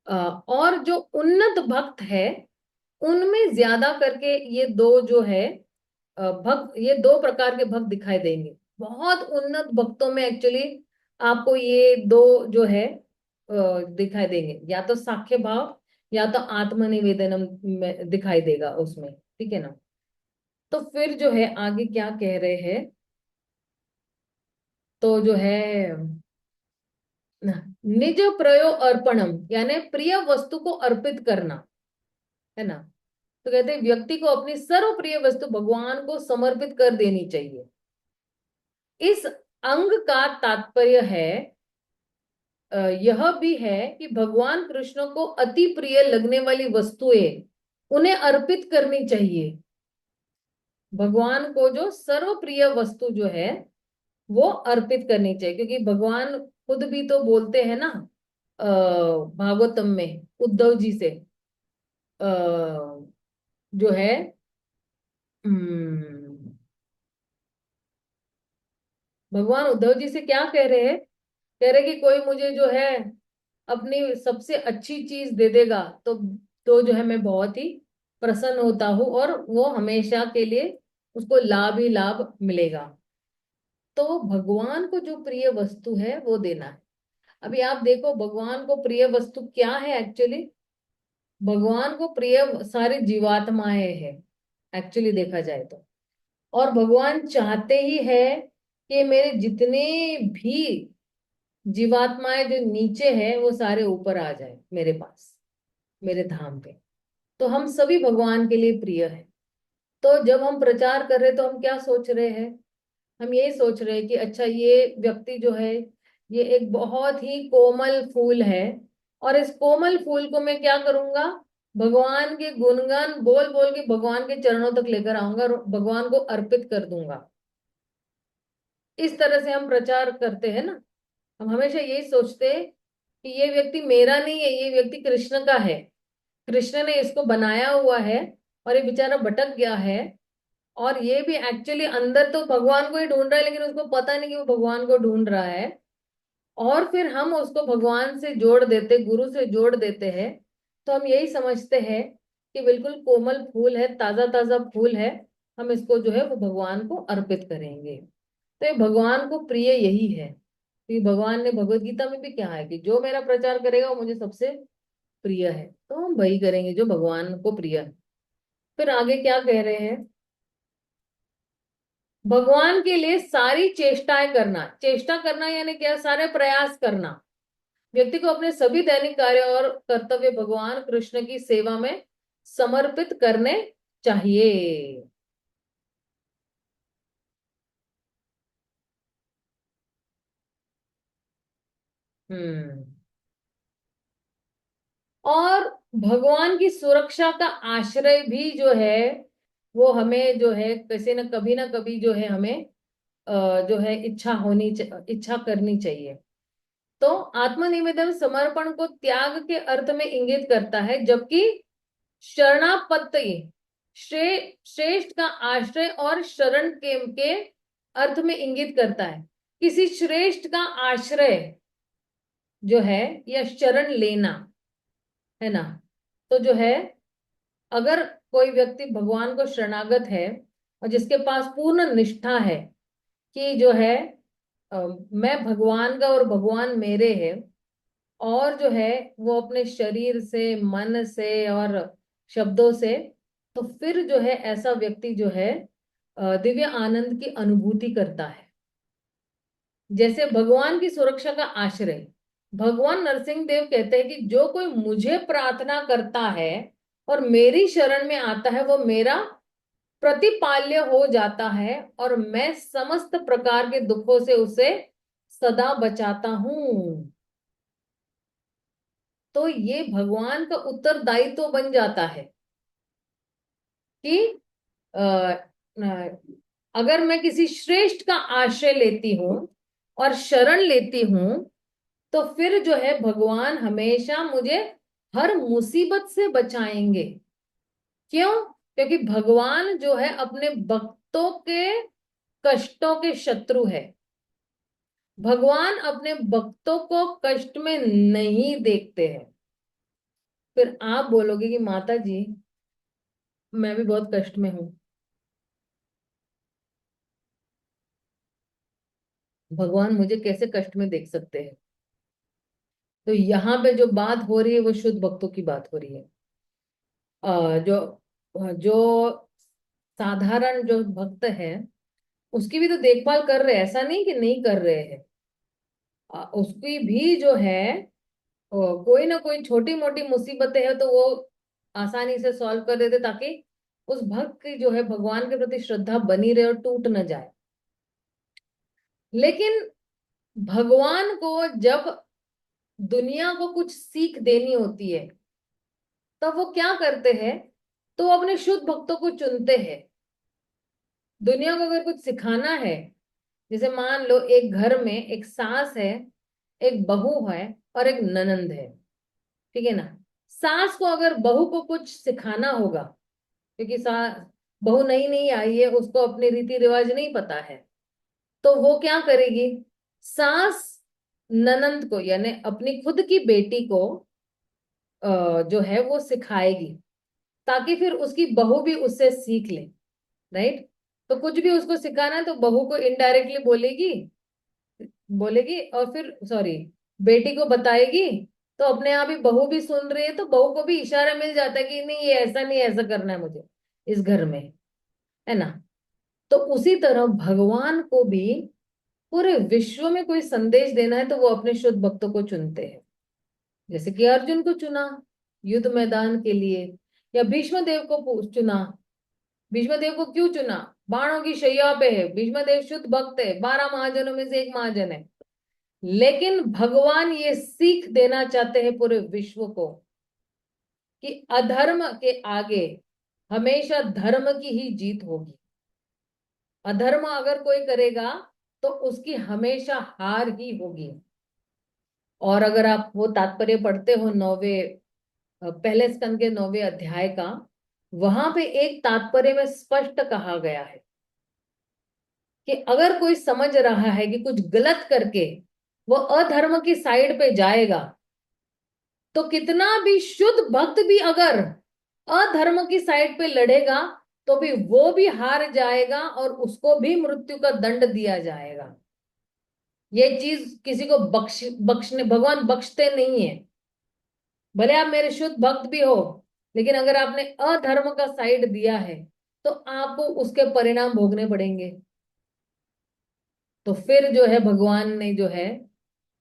और जो उन्नत भक्त है उनमें ज्यादा करके ये दो जो है भक्त, ये दो प्रकार के भक्त दिखाई देंगे। बहुत उन्नत भक्तों में एक्चुअली आपको ये दो जो है दिखाई देंगे, या तो साख्य भाव या तो आत्मनिवेदनम में दिखाई देगा उसमें, ठीक है ना। तो फिर जो है आगे क्या कह रहे हैं, तो जो है निज प्रयो अर्पणम, यानी प्रिय वस्तु को अर्पित करना, है ना। तो कहते हैं व्यक्ति को अपनी सर्व प्रिय वस्तु भगवान को समर्पित कर देनी चाहिए। इस अंग का तात्पर्य है यह भी है कि भगवान कृष्ण को अति प्रिय लगने वाली वस्तुएं उन्हें अर्पित करनी चाहिए। भगवान को जो सर्व प्रिय वस्तु जो है वो अर्पित करनी चाहिए, क्योंकि भगवान खुद भी तो बोलते हैं ना भागवतम में उद्धव जी से, जो है हम्म, भगवान उद्धव जी से क्या कह रहे हैं, कह रहे कि कोई मुझे जो है अपनी सबसे अच्छी चीज दे देगा तो जो है मैं बहुत ही प्रसन्न होता हूँ, और वो हमेशा के लिए उसको लाभ ही लाभ मिलेगा। तो भगवान को जो प्रिय वस्तु है वो देना है। अभी आप देखो भगवान को प्रिय वस्तु क्या है एक्चुअली, भगवान को प्रिय सारी जीवात्माएं है एक्चुअली देखा जाए तो। और भगवान चाहते ही है कि मेरे जितने भी जीवात्माएं जो नीचे है वो सारे ऊपर आ जाए मेरे पास, मेरे धाम पे। तो हम सभी भगवान के लिए प्रिय है। तो जब हम प्रचार कर रहे तो हम क्या सोच रहे हैं, हम यही सोच रहे हैं कि अच्छा ये व्यक्ति जो है ये एक बहुत ही कोमल फूल है, और इस कोमल फूल को मैं क्या करूंगा, भगवान के गुणगान बोल बोल के भगवान के चरणों तक लेकर आऊंगा और भगवान को अर्पित कर दूंगा। इस तरह से हम प्रचार करते हैं ना। हम हमेशा यही सोचते हैं कि ये व्यक्ति मेरा नहीं है, ये व्यक्ति कृष्ण का है, कृष्ण ने इसको बनाया हुआ है, और ये बेचारा भटक गया है। और ये भी एक्चुअली अंदर तो भगवान को ही ढूंढ रहा है, लेकिन उसको पता नहीं कि वो भगवान को ढूंढ रहा है। और फिर हम उसको भगवान से जोड़ देते, गुरु से जोड़ देते हैं। तो हम यही समझते हैं कि बिल्कुल कोमल फूल है, ताजा ताजा फूल है, हम इसको जो है वो भगवान को अर्पित करेंगे। तो ये भगवान को प्रिय यही है कि भगवान ने भगवत गीता में भी क्या है कि जो मेरा प्रचार करेगा वो मुझे सबसे प्रिय है, तो हम वही करेंगे जो भगवान को प्रिय है। फिर आगे क्या कह रहे हैं, भगवान के लिए सारी चेष्टाएं करना, चेष्टा करना यानी क्या, सारे प्रयास करना। व्यक्ति को अपने सभी दैनिक कार्य और कर्तव्य भगवान कृष्ण की सेवा में समर्पित करने चाहिए। हम्म। और भगवान की सुरक्षा का आश्रय भी जो है वो हमें जो है किसी न कभी जो है हमें जो है इच्छा करनी चाहिए। तो आत्मनिवेदन समर्पण को त्याग के अर्थ में इंगित करता है, जबकि शरणापत्ति श्रेष्ठ का आश्रय और शरण के अर्थ में इंगित करता है। किसी श्रेष्ठ का आश्रय जो है या शरण लेना, है ना। तो जो है अगर कोई व्यक्ति भगवान को शरणागत है और जिसके पास पूर्ण निष्ठा है कि जो है अ, मैं भगवान का और भगवान मेरे है, और जो है वो अपने शरीर से मन से और शब्दों से, तो फिर जो है ऐसा व्यक्ति जो है दिव्य आनंद की अनुभूति करता है। जैसे भगवान की सुरक्षा का आश्रय, भगवान नरसिंह देव कहते हैं कि जो कोई मुझे प्रार्थना करता है और मेरी शरण में आता है वो मेरा प्रतिपाल्य हो जाता है, और मैं समस्त प्रकार के दुखों से उसे सदा बचाता हूं। तो ये भगवान का उत्तरदायित्व तो बन जाता है कि अ, अ, अगर मैं किसी श्रेष्ठ का आश्रय लेती हूँ और शरण लेती हूँ, तो फिर जो है भगवान हमेशा मुझे हर मुसीबत से बचाएंगे। क्यों? क्योंकि भगवान जो है अपने भक्तों के कष्टों के शत्रु है। भगवान अपने भक्तों को कष्ट में नहीं देखते हैं। फिर आप बोलोगे कि माता जी मैं भी बहुत कष्ट में हूँ, भगवान मुझे कैसे कष्ट में देख सकते हैं। तो यहाँ पे जो बात हो रही है वो शुद्ध भक्तों की बात हो रही है। जो जो साधारण जो भक्त है उसकी भी तो देखभाल कर रहे हैं, ऐसा नहीं कि नहीं कर रहे हैं। उसकी भी जो है कोई ना कोई छोटी मोटी मुसीबतें हैं तो वो आसानी से सॉल्व कर देते, ताकि उस भक्त की जो है भगवान के प्रति श्रद्धा बनी रहे और टूट न जाए। लेकिन भगवान को जब दुनिया को कुछ सीख देनी होती है तब वो क्या करते हैं, तो वो अपने शुद्ध भक्तों को चुनते हैं। दुनिया को अगर कुछ सिखाना है, जैसे मान लो एक घर में एक सास है, एक बहू है और एक ननंद है, ठीक है ना। सास को अगर बहू को कुछ सिखाना होगा, क्योंकि सास बहू नई नई आई है, उसको अपने रीति रिवाज नहीं पता है, तो वो क्या करेगी, सास ननंद को यानी अपनी खुद की बेटी को जो है वो सिखाएगी, ताकि फिर उसकी बहू भी उससे सीख ले। राइट। तो कुछ भी उसको सिखाना है तो बहू को इनडायरेक्टली बोलेगी, बोलेगी और फिर सॉरी बेटी को बताएगी। तो अपने आप ही बहू भी सुन रही है, तो बहू को भी इशारा मिल जाता है कि नहीं ये ऐसा नहीं, ऐसा करना है मुझे इस घर में, है ना। तो उसी तरह भगवान को भी पूरे विश्व में कोई संदेश देना है तो वो अपने शुद्ध भक्तों को चुनते हैं। जैसे कि अर्जुन को चुना युद्ध मैदान के लिए, या भीष्म देव को चुना। भीष्म देव को क्यों चुना, बाणों की शैया पे है, भीष्म देव शुद्ध भक्त है, 12 महाजनों में से एक महाजन है। लेकिन भगवान ये सीख देना चाहते हैं पूरे विश्व को कि अधर्म के आगे हमेशा धर्म की ही जीत होगी। अधर्म अगर कोई करेगा तो उसकी हमेशा हार ही होगी। और अगर आप वो तात्पर्य पढ़ते हो नौवे पहले स्कंद के 9वें अध्याय का, वहां पे एक तात्पर्य में स्पष्ट कहा गया है कि अगर कोई समझ रहा है कि कुछ गलत करके वो अधर्म की साइड पे जाएगा, तो कितना भी शुद्ध भक्त भी अगर अधर्म की साइड पे लड़ेगा तो भी वो भी हार जाएगा और उसको भी मृत्यु का दंड दिया जाएगा। ये चीज किसी को बख्शने भगवान बख्शते नहीं है। भले आप मेरे शुद्ध भक्त भी हो, लेकिन अगर आपने अधर्म का साइड दिया है तो आपको उसके परिणाम भोगने पड़ेंगे। तो फिर जो है भगवान ने जो है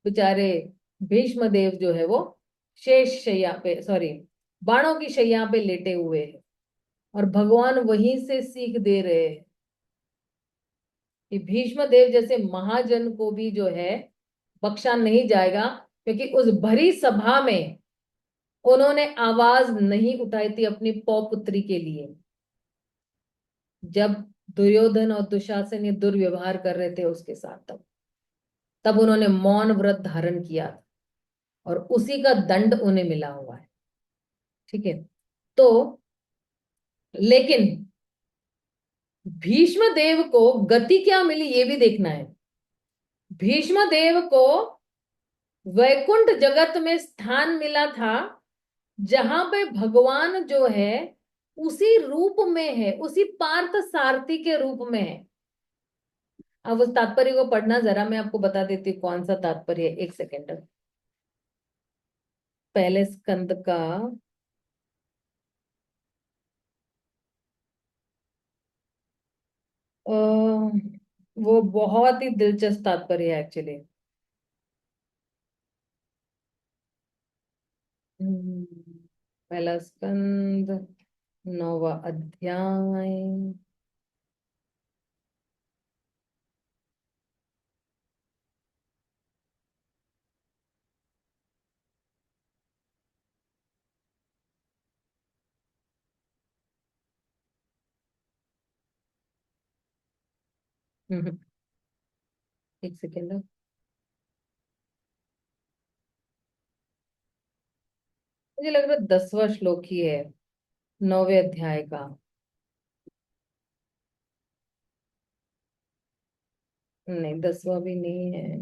बेचारे भीष्म देव जो है वो शेष शैया पे सॉरी बाणों की शैया पे लेटे हुए हैं, और भगवान वहीं से सीख दे रहे हैं कि भीष्म देव जैसे महाजन को भी जो है बख्शा नहीं जाएगा, क्योंकि उस भरी सभा में उन्होंने आवाज नहीं उठाई थी अपनी पौपुत्री के लिए। जब दुर्योधन और दुशासन ये दुर्व्यवहार कर रहे थे उसके साथ, तब तब उन्होंने मौन व्रत धारण किया था और उसी का दंड उन्हें मिला हुआ है। ठीक है। तो लेकिन भीष्म देव को गति क्या मिली ये भी देखना है। भीष्म देव को वैकुंठ जगत में स्थान मिला था, जहां पे भगवान जो है उसी रूप में है, उसी पार्थ सारथी के रूप में है। अब उस तात्पर्य को पढ़ना जरा, मैं आपको बता देती हूँ कौन सा तात्पर्य है, एक सेकेंड। पहले स्कंद का वो बहुत ही दिलचस्प तात्पर्य है एक्चुअली। पहला स्कंद 9वां अध्याय। हम्म, एक सेकेंड। मुझे लग रहा है 10वां श्लोक ही है 9वें अध्याय का। नहीं, 10वां भी नहीं है।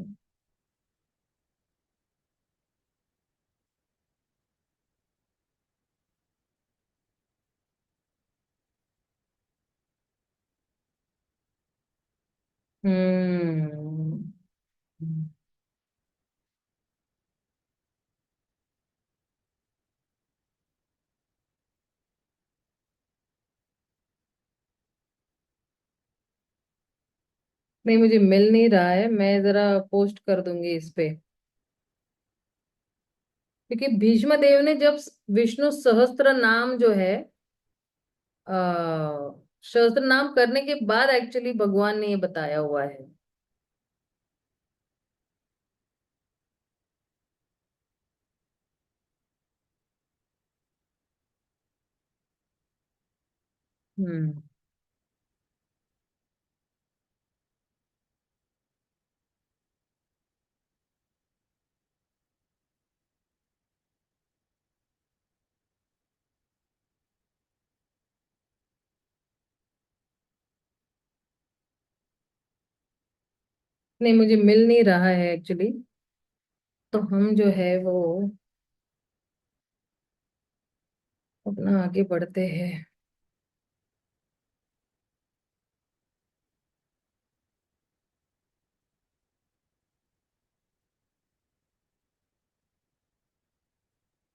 हम्म। नहीं, मुझे मिल नहीं रहा है, मैं जरा पोस्ट कर दूंगी इस पे। क्योंकि भीष्म देव ने जब विष्णु सहस्त्र नाम जो है, आ, सहस्त्र नाम करने के बाद एक्चुअली भगवान ने ये बताया हुआ है। हम्म। नहीं, मुझे मिल नहीं रहा है एक्चुअली। तो हम जो है वो अपना आगे बढ़ते हैं।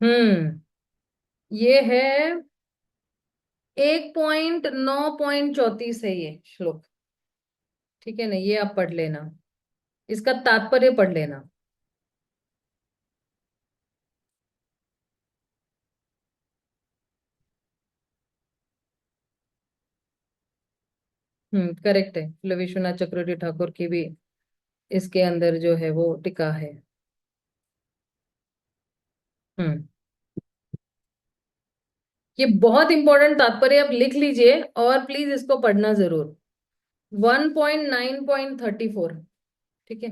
हम्म। ये है 1.9.34 है ये श्लोक। ठीक है ना, ये आप पढ़ लेना, इसका तात्पर्य पढ़ लेना। करेक्ट है, विश्वनाथ चक्रवर्ती ठाकुर की भी इसके अंदर जो है वो टिका है। हम्म। ये बहुत इंपॉर्टेंट तात्पर्य, आप लिख लीजिए और प्लीज इसको पढ़ना जरूर। 1.9.34। ठीक है।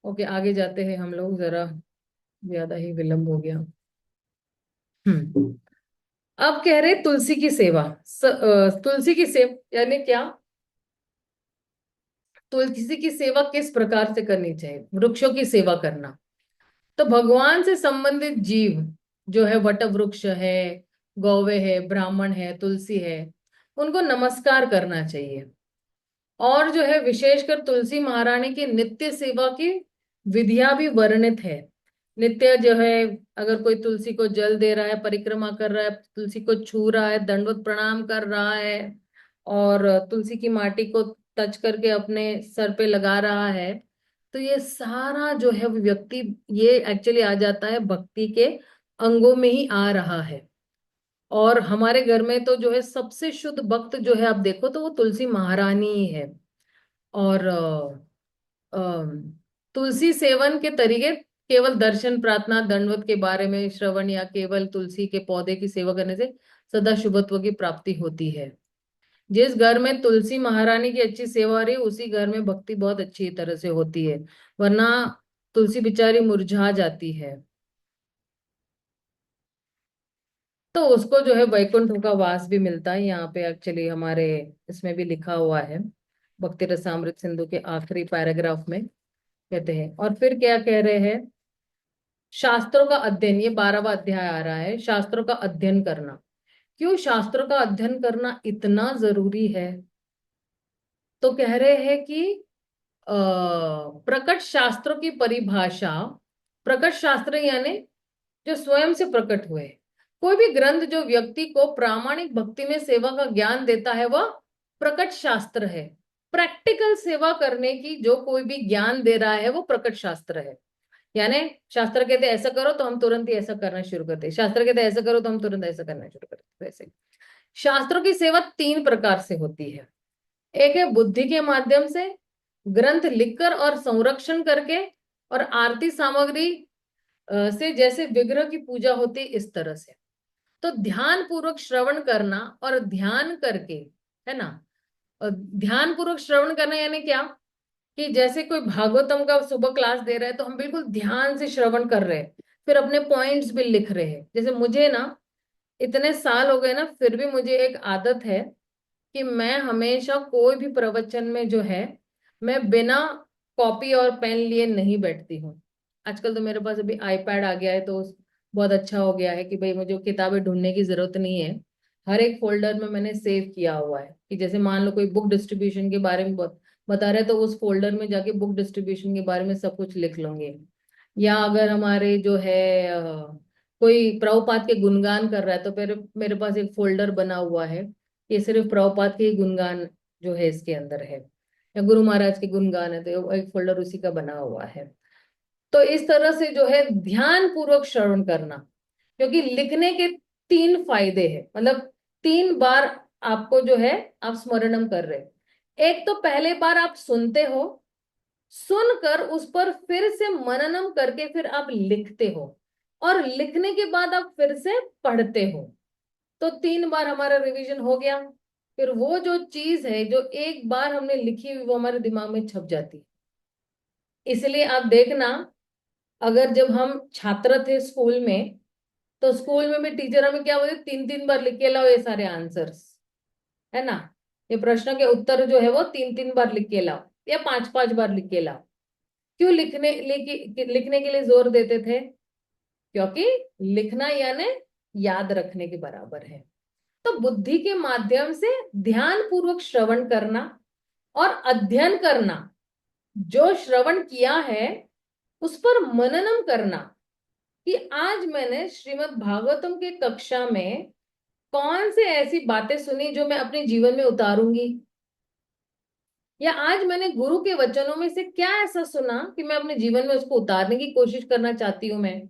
ओके, आगे जाते हैं हम लोग, जरा ज्यादा ही विलंब हो गया। हम्म। अब कह रहे तुलसी की सेवा। तुलसी की सेवा यानी क्या? तुलसी की सेवा किस प्रकार से करनी चाहिए, वृक्षों की सेवा करना। तो भगवान से संबंधित जीव जो है, वट वृक्ष है, गौवे है, ब्राह्मण है, तुलसी है, उनको नमस्कार करना चाहिए। और जो है विशेषकर तुलसी महारानी की नित्य सेवा की विधियां भी वर्णित है। नित्य जो है, अगर कोई तुलसी को जल दे रहा है, परिक्रमा कर रहा है, तुलसी को छू रहा है, दंडवत प्रणाम कर रहा है, और तुलसी की माटी को टच करके अपने सर पे लगा रहा है, तो ये सारा जो है वो व्यक्ति, ये एक्चुअली आ जाता है भक्ति के अंगों में ही आ रहा है। और हमारे घर में तो जो है सबसे शुद्ध भक्त जो है, आप देखो तो वो तुलसी महारानी ही है। और तुलसी सेवन के तरीके केवल दर्शन, प्रार्थना, दंडवत के बारे में श्रवण, या केवल तुलसी के पौधे की सेवा करने से सदा शुभत्व की प्राप्ति होती है। जिस घर में तुलसी महारानी की अच्छी सेवा हो रही है, उसी घर में भक्ति बहुत अच्छी तरह से होती है। वरना तुलसी बेचारी मुरझा जाती है। तो उसको जो है वैकुंठ का वास भी मिलता है, यहाँ पे एक्चुअली हमारे इसमें भी लिखा हुआ है, भक्ति रसामृत सिंधु के आखिरी पैराग्राफ में कहते हैं। और फिर क्या कह रहे हैं? शास्त्रों का अध्ययन, ये 12वां अध्याय आ रहा है, शास्त्रों का अध्ययन करना। क्यों शास्त्रों का अध्ययन करना इतना जरूरी है? तो कह रहे हैं कि अ, प्रकट शास्त्रों की परिभाषा, प्रकट शास्त्र यानी जो स्वयं से प्रकट हुए। कोई भी ग्रंथ जो व्यक्ति को प्रामाणिक भक्ति में सेवा का ज्ञान देता है, वह प्रकट शास्त्र है। प्रैक्टिकल सेवा करने की जो कोई भी ज्ञान दे रहा है, वो प्रकट शास्त्र है। यानी शास्त्र कहते हैं ऐसा करो तो हम तुरंत ही ऐसा करना शुरू करते हैं, शास्त्र कहते हैं ऐसा करो तो हम तुरंत ऐसा करना शुरू करते हैं। वैसे शास्त्रों की सेवा 3 प्रकार से होती है। एक है बुद्धि के माध्यम से, ग्रंथ लिखकर और संरक्षण करके, और आरती सामग्री से, जैसे विग्रह की पूजा होती है इस तरह से। तो ध्यान पूर्वक श्रवण करना और ध्यान करके, है ना, और ध्यान पूर्वक श्रवण करना यानी क्या? कि जैसे कोई भागवतम का सुबह क्लास दे रहा है, तो हम बिल्कुल ध्यान से श्रवण कर रहे हैं, फिर अपने पॉइंट्स भी लिख रहे हैं। जैसे मुझे ना इतने साल हो गए ना, फिर भी मुझे एक आदत है कि मैं हमेशा कोई भी प्रवचन में जो है, मैं बिना कॉपी और पेन लिए नहीं बैठती हूँ। आजकल तो मेरे पास अभी आईपैड आ गया है, तो बहुत अच्छा हो गया है कि भाई मुझे किताबें ढूंढने की जरूरत नहीं है। हर एक फोल्डर में मैंने सेव किया हुआ है कि जैसे मान लो कोई बुक डिस्ट्रीब्यूशन के बारे में बहुत, बता रहे तो उस फोल्डर में जाके बुक डिस्ट्रीब्यूशन के बारे में सब कुछ लिख लूंगे। या अगर हमारे जो है कोई प्रभुपाद के गुणगान कर रहा है तो फिर मेरे पास एक फोल्डर बना हुआ है, ये सिर्फ प्रभुपाद के ही गुणगान जो है इसके अंदर है, या गुरु महाराज के गुणगान है तो एक फोल्डर उसी का बना हुआ है। तो इस तरह से जो है ध्यान पूर्वक श्रवण करना, क्योंकि लिखने के तीन फायदे हैं, मतलब 3 बार आपको जो है आप स्मरणम कर रहे हैं। एक तो पहले बार आप सुनते हो, सुनकर उस पर फिर से मननम करके फिर आप लिखते हो, और लिखने के बाद आप फिर से पढ़ते हो। तो 3 बार हमारा रिवीजन हो गया। फिर वो जो चीज है जो एक बार हमने लिखी हुई वो हमारे दिमाग में छप जाती है। इसलिए आप देखना, अगर जब हम छात्र थे स्कूल में, तो स्कूल में भी टीचर हमें क्या बोलते, 3 3 बार लिख के लाओ ये सारे आंसर्स, है ना। ये प्रश्न के उत्तर जो है वो 3 3 बार लिख के लाओ या 5 5 बार लिख के लाओ। क्यों लिखने के लिए जोर देते थे? क्योंकि लिखना यानी याद रखने के बराबर है। तो बुद्धि के माध्यम से ध्यान पूर्वक श्रवण करना और अध्ययन करना, जो श्रवण किया है उस पर मननम करना, कि आज मैंने श्रीमद् भागवतम के कक्षा में कौन से ऐसी बातें सुनी जो मैं अपने जीवन में उतारूंगी, या आज मैंने गुरु के वचनों में से क्या ऐसा सुना कि मैं अपने जीवन में उसको उतारने की कोशिश करना चाहती हूँ मैं।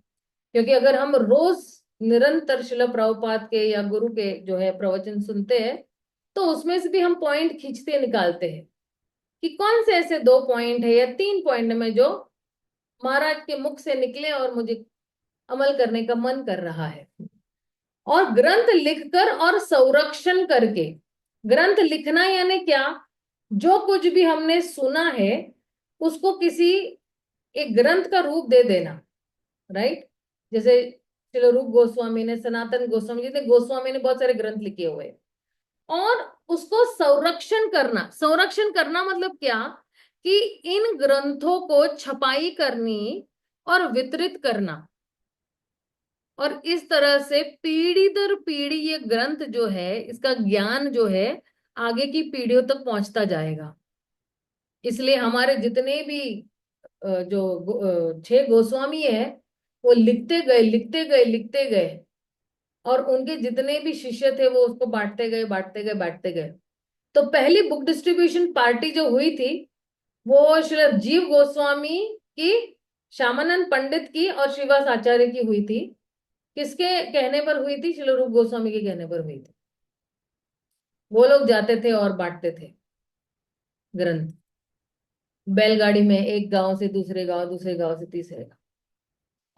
क्योंकि अगर हम रोज निरंतर शिला प्रभुपाद के या गुरु के जो है प्रवचन सुनते हैं, तो उसमें से भी हम पॉइंट खींचते निकालते हैं कि कौन से ऐसे 2 पॉइंट है या 3 पॉइंट में जो महाराज के मुख से निकले और मुझे अमल करने का मन कर रहा है। और ग्रंथ लिखकर और संरक्षण करके, ग्रंथ लिखना यानी क्या, जो कुछ भी हमने सुना है उसको किसी एक ग्रंथ का रूप दे देना, राइट। जैसे चलो रूप गोस्वामी ने, सनातन गोस्वामी, जितने गोस्वामी ने बहुत सारे ग्रंथ लिखे हुए हैं, और उसको संरक्षण करना। संरक्षण करना मतलब क्या, कि इन ग्रंथों को छपाई करनी और वितरित करना, और इस तरह से पीढ़ी दर पीढ़ी ये ग्रंथ जो है, इसका ज्ञान जो है आगे की पीढ़ियों तक पहुंचता जाएगा। इसलिए हमारे जितने भी 6 गोस्वामी है, वो लिखते गए लिखते गए लिखते गए, और उनके जितने भी शिष्य थे वो उसको बांटते गए बांटते गए बांटते गए। तो पहली बुक डिस्ट्रीब्यूशन पार्टी जो हुई थी वो श्री जीव गोस्वामी की, श्यामानंद पंडित की और श्रीवास आचार्य की हुई थी। किसके कहने पर हुई थी? श्री रूप गोस्वामी के कहने पर हुई थी। वो लोग जाते थे और बांटते थे ग्रंथ, बैलगाड़ी में, एक गांव से दूसरे गांव, दूसरे गांव से तीसरे गांव।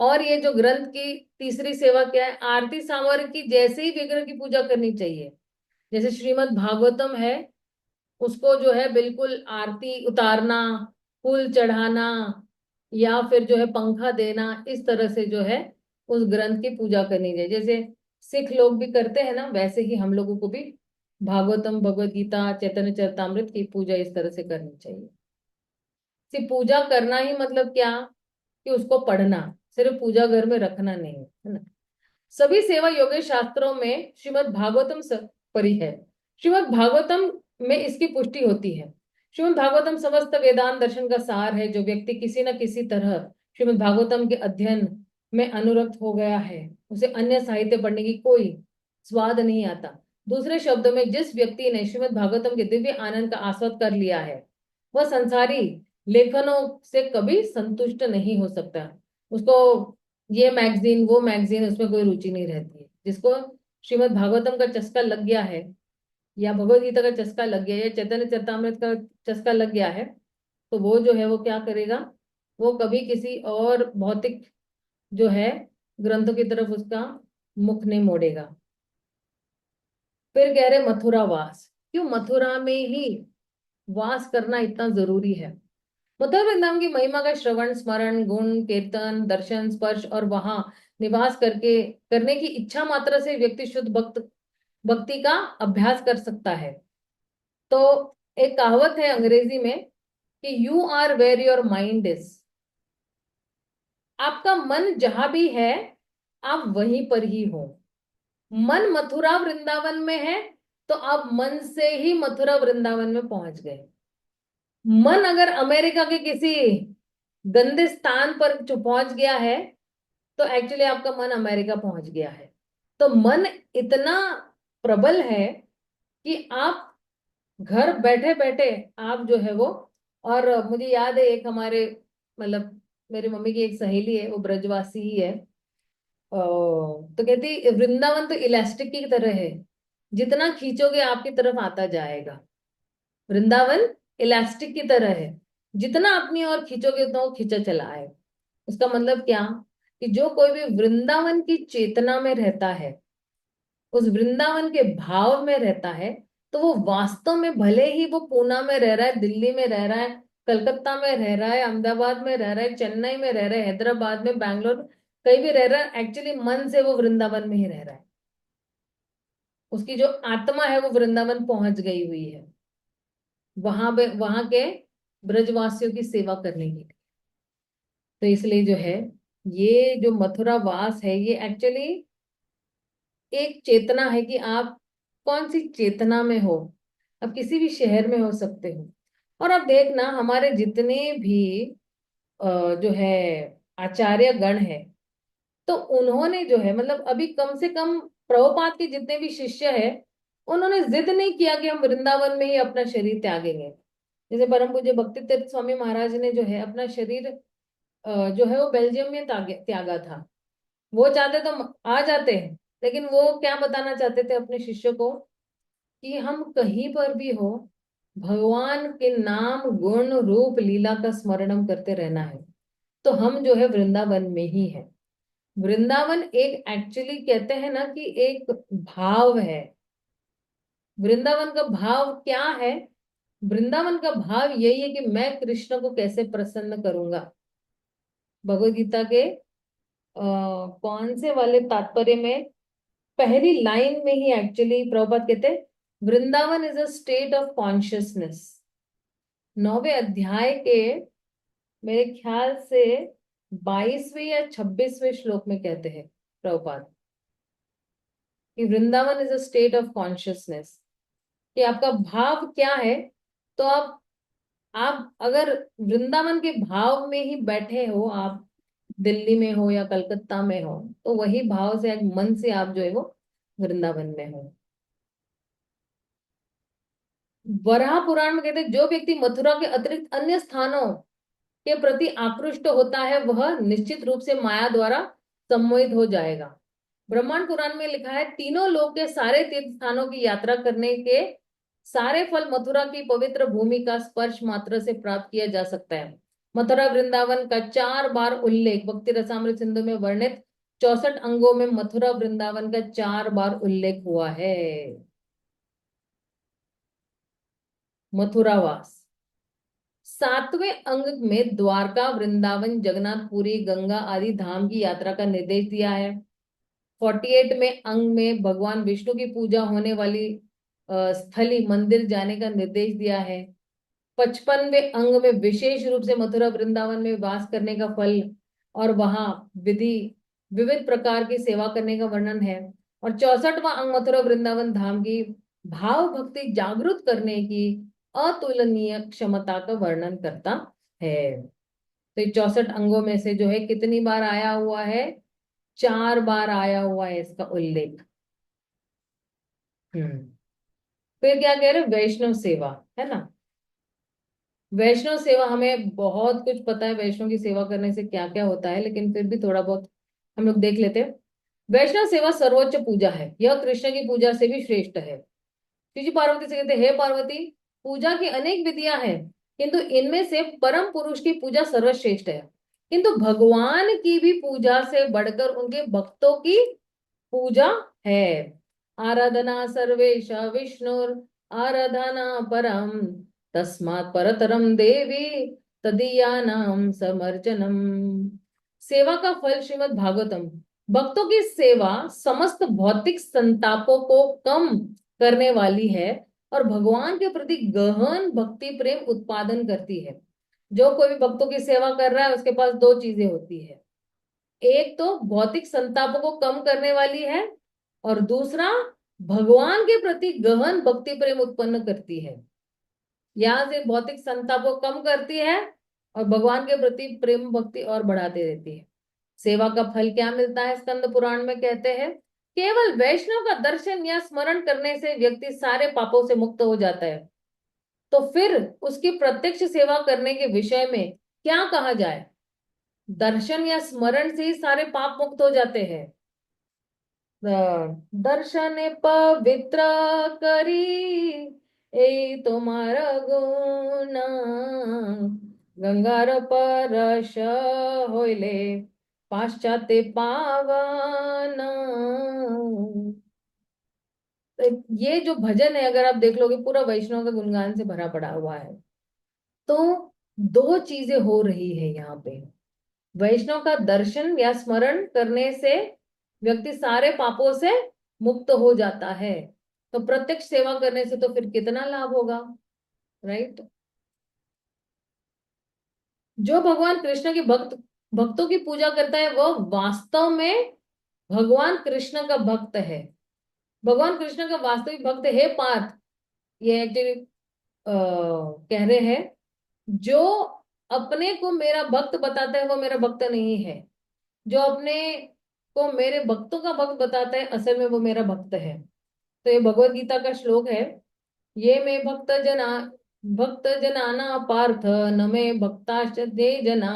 और ये जो ग्रंथ की तीसरी सेवा क्या है, आरती सामग्री की जैसे ही विग्रह की पूजा करनी चाहिए। जैसे श्रीमद् भागवतम है, उसको जो है बिल्कुल आरती उतारना, फूल चढ़ाना, या फिर जो है पंखा देना, इस तरह से जो है उस ग्रंथ की पूजा करनी चाहिए। जैसे सिख लोग भी करते हैं ना, वैसे ही हम लोगों को भी भागवतम, भगवत गीता, चैतन्य चरितामृत की पूजा इस तरह से करनी चाहिए। सिर्फ पूजा करना ही मतलब क्या, कि उसको पढ़ना, सिर्फ पूजा घर में रखना नहीं है ना। सभी सेवा योगेश शास्त्रों में श्रीमद् भागवतम परी है। श्रीमद् भागवतम में इसकी पुष्टि होती है। श्रीमद् भागवतम समस्त वेदांत दर्शन का सार है। जो व्यक्ति किसी न किसी तरह श्रीमद् भागवतम के अध्ययन में अनुरक्त हो गया है, उसे अन्य साहित्य पढ़ने की कोई स्वाद नहीं आता। दूसरे शब्दों में, जिस व्यक्ति ने श्रीमद् भागवतम के दिव्य आनंद का आस्वाद कर लिया है, वह संसारी लेखनों से कभी संतुष्ट नहीं हो सकता। उसको ये मैगजीन वो मैगजीन उसमें कोई रुचि नहीं रहती है। जिसको श्रीमद् भागवतम का चस्का लग गया है, या भगवत गीता का चस्का लग गया है, या चैतन्य चरितामृत का चस्का लग गया है, तो वो जो है वो क्या करेगा, वो कभी किसी और भौतिक जो है ग्रंथों की तरफ उसका मुख नहीं मोड़ेगा। फिर कह रहे मथुरा वास, क्यों मथुरा में ही वास करना इतना जरूरी है। मथुरा वृंदावन की महिमा का श्रवण, स्मरण, गुण, कीर्तन, दर्शन, स्पर्श और वहां निवास करके करने की इच्छा मात्र से व्यक्ति शुद्ध भक्ति का अभ्यास कर सकता है। तो एक कहावत है अंग्रेजी में कि you are where your mind is. आपका मन जहां भी है आप वहीं पर ही हो। मन मथुरा वृंदावन में है तो आप मन से ही मथुरा वृंदावन में पहुंच गए। मन अगर अमेरिका के किसी गंदे स्थान पर जो पहुंच गया है, तो एक्चुअली आपका मन अमेरिका पहुंच गया है। तो मन इतना प्रबल है कि आप घर बैठे बैठे आप जो है वो, और मुझे याद है एक हमारे, मतलब मेरी मम्मी की एक सहेली है, वो ब्रजवासी ही है। तो कहती वृंदावन तो इलास्टिक की तरह है, जितना खींचोगे आपकी तरफ आता जाएगा। वृंदावन इलास्टिक की तरह है, जितना अपनी ओर खींचोगे उतना वो खींचा चला आएगा। उसका मतलब क्या, कि जो कोई भी वृंदावन की चेतना में रहता है, उस वृंदावन के भाव में रहता है, तो वो वास्तव में भले ही वो पूना में रह रहा है, दिल्ली में रह रहा है, कलकत्ता में रह रहा है, अहमदाबाद में रह रहा है, चेन्नई में रह रहा है, हैदराबाद में, बैंगलोर में, कहीं भी रह रहा है, एक्चुअली मन से वो वृंदावन में ही रह रहा है। उसकी जो आत्मा है वो वृंदावन पहुंच गई हुई है, वहां पे, वहां के ब्रजवासियों की सेवा करने के लिए। तो इसलिए जो है, ये जो मथुरा वास है, ये एक्चुअली एक चेतना है कि आप कौन सी चेतना में हो। आप किसी भी शहर में हो सकते हो। और आप देखना, हमारे जितने भी जो है आचार्य गण है, तो उन्होंने जो है, मतलब अभी कम से कम प्रभुपाद के जितने भी शिष्य है, उन्होंने जिद नहीं किया कि हम वृंदावन में ही अपना शरीर त्यागेंगे। जैसे परम पूज्य भक्ति तीर्थ स्वामी महाराज ने जो है अपना शरीर जो है वो बेल्जियम में त्यागा था। वो चाहते तो आ जाते हैं, लेकिन वो क्या बताना चाहते थे अपने शिष्य को, कि हम कहीं पर भी हो, भगवान के नाम गुण रूप लीला का स्मरणम करते रहना है। तो हम जो है वृंदावन में ही है। वृंदावन एक एक्चुअली कहते हैं ना कि एक भाव है। वृंदावन का भाव क्या है? वृंदावन का भाव यही है कि मैं कृष्ण को कैसे प्रसन्न करूंगा। भगवत गीता के कौन से वाले तात्पर्य में, पहली लाइन में ही एक्चुअली प्रभुपाद कहते हैं, Vrindavan is a state of consciousness. 9वें अध्याय के मेरे ख्याल से 22वें या 26वें श्लोक में कहते हैं प्रभुपाद कि Vrindavan is a state of consciousness. कि आपका भाव क्या है। तो आप अगर वृंदावन के भाव में ही बैठे हो, आप दिल्ली में हो या कलकत्ता में हो, तो वही भाव से, एक मन से आप जो है वो वृंदावन में हो। वराह पुराण में कहते हैं, जो व्यक्ति मथुरा के अतिरिक्त अन्य स्थानों के प्रति आकृष्ट होता है, वह निश्चित रूप से माया द्वारा सम्मोहित हो जाएगा। ब्रह्मांड पुराण में लिखा है, तीनों लोक के सारे तीर्थ स्थानों की यात्रा करने के सारे फल मथुरा की पवित्र भूमि का स्पर्श मात्र से प्राप्त किया जा सकता है। मथुरा वृंदावन का 4 बार उल्लेख भक्ति रसामृत सिंधु में वर्णित 64 अंगों में मथुरा वृंदावन का 4 बार उल्लेख हुआ है। मथुरावास 7वें अंग में द्वारका, वृंदावन, जगन्नाथपुरी, गंगा आदि धाम की यात्रा का निर्देश दिया है। 48 में अंग में भगवान विष्णु की पूजा होने वाली स्थली मंदिर जाने का निर्देश दिया है। 55वें अंग में विशेष रूप से मथुरा वृंदावन में वास करने का फल और वहां विधि विविध प्रकार की सेवा करने का वर्णन है। और 64वां अंग मथुरा वृंदावन धाम की भाव भक्ति जागृत करने की अतुलनीय क्षमता का वर्णन करता है। तो ये 64 अंगों में से जो है कितनी बार आया हुआ है? 4 बार आया हुआ है इसका उल्लेख। हम्म। फिर क्या कह रहे, वैष्णव सेवा, है ना। वैष्णव सेवा, हमें बहुत कुछ पता है वैष्णव की सेवा करने से क्या क्या होता है, लेकिन फिर भी थोड़ा बहुत हम लोग देख लेते हैं। वैष्णव सेवा सर्वोच्च पूजा है, यह कृष्ण की पूजा से भी श्रेष्ठ है। शिव जी पार्वती से कहते हैं, हे पार्वती, पूजा की अनेक विधियां हैं, किंतु इनमें से परम पुरुष की पूजा सर्वश्रेष्ठ है। किंतु भगवान की भी पूजा से बढ़कर उनके भक्तों की पूजा है। आराधना सर्वेश विष्णुर आराधना परम, तस्मात् परतरम देवी तदीयानाम समर्चनम। सेवा का फल श्रीमद् भागवतम। भक्तों की सेवा समस्त भौतिक संतापों को कम करने वाली है और भगवान के प्रति गहन भक्ति प्रेम उत्पादन करती है। जो कोई भी भक्तों की सेवा कर रहा है, उसके पास दो चीजें होती है, एक तो भौतिक संतापों को कम करने वाली है, और दूसरा भगवान के प्रति गहन भक्ति प्रेम उत्पन्न करती है। यहाँ से भौतिक संताप को कम करती है और भगवान के प्रति प्रेम भक्ति और बढ़ाती रहती है। सेवा का फल क्या मिलता है, स्कंद पुराण में कहते हैं, केवल वैष्णव का दर्शन या स्मरण करने से व्यक्ति सारे पापों से मुक्त हो जाता है। तो फिर उसकी प्रत्यक्ष सेवा करने के विषय में क्या कहा जाए? दर्शन या स्मरण से ही सारे पाप मुक्त हो जाते हैं। दर्शन पवित्र करी ए तुम्हारा गुण, गंगार परश होइले पाश्चात्य पावन। तो ये जो भजन है, अगर आप देख लोगे, पूरा वैष्णव का गुणगान से भरा पड़ा हुआ है। तो दो चीजें हो रही है यहाँ पे। वैष्णव का दर्शन या स्मरण करने से व्यक्ति सारे पापों से मुक्त हो जाता है। तो प्रत्यक्ष सेवा करने से तो फिर कितना लाभ होगा, राइट? जो भगवान कृष्ण के भक्तों की पूजा करता है वह वास्तव में भगवान कृष्ण का भक्त है। भगवान कृष्ण का वास्तविक भक्त है पार्थ। ये एक्चुअली कह रहे हैं, जो अपने को मेरा भक्त बताता है वो मेरा भक्त नहीं है। जो अपने को मेरे भक्तों का भक्त बताता है असल में वो मेरा भक्त है। तो ये भगवत गीता का श्लोक है। ये में भक्त जनाना पार्थ न में भक्ताश्च ते जना,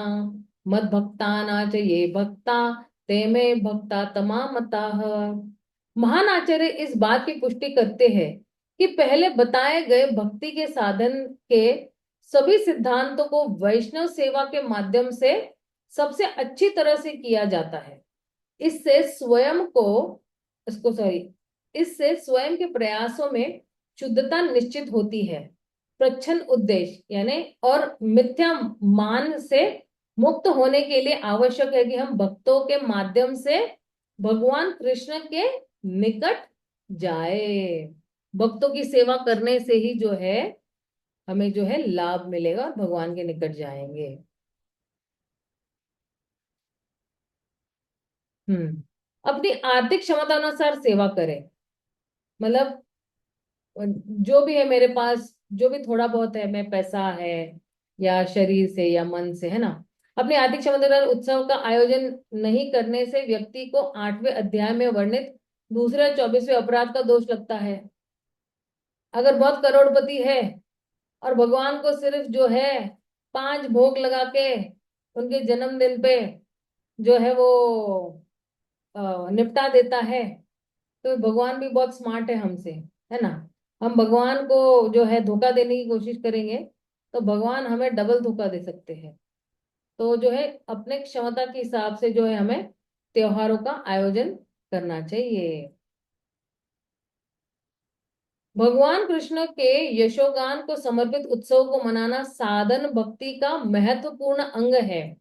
मद भक्ताना च ये भक्ता ते में भक्ता तमामताः। महान आचार्य इस बात की पुष्टि करते हैं कि पहले बताए गए भक्ति के साधन के सभी सिद्धांतों को वैष्णव सेवा के माध्यम से सबसे अच्छी तरह से किया जाता है। इससे स्वयं को इसको सॉरी इससे स्वयं के प्रयासों में शुद्धता निश्चित होती है। प्रच्छन्न उद्देश्य यानी और मिथ्या मान से मुक्त होने के लिए आवश्यक है कि हम भक्तों के माध्यम से भगवान कृष्ण के निकट जाए। भक्तों की सेवा करने से ही जो है हमें जो है लाभ मिलेगा और भगवान के निकट जाएंगे। अपनी आर्थिक क्षमता अनुसार सेवा करें। मतलब जो भी है मेरे पास, जो भी थोड़ा बहुत है, मैं पैसा है या शरीर से या मन से, है ना, अपनी आर्थिक क्षमता अनुसार उत्सव का आयोजन नहीं करने से व्यक्ति को 8वें अध्याय में वर्णित दूसरे 24वें अपराध का दोष लगता है। अगर बहुत करोड़पति है और भगवान को सिर्फ जो है 5 भोग लगा के उनके जन्मदिन पे जो है वो निपटा देता है, तो भगवान भी बहुत स्मार्ट है हमसे, है ना। हम भगवान को जो है धोखा देने की कोशिश करेंगे तो भगवान हमें डबल धोखा दे सकते हैं। तो जो है अपने क्षमता के हिसाब से जो है हमें त्योहारों का आयोजन करना चाहिए। भगवान कृष्ण के यशोगान को समर्पित उत्सव को मनाना साधन भक्ति का महत्वपूर्ण अंग है।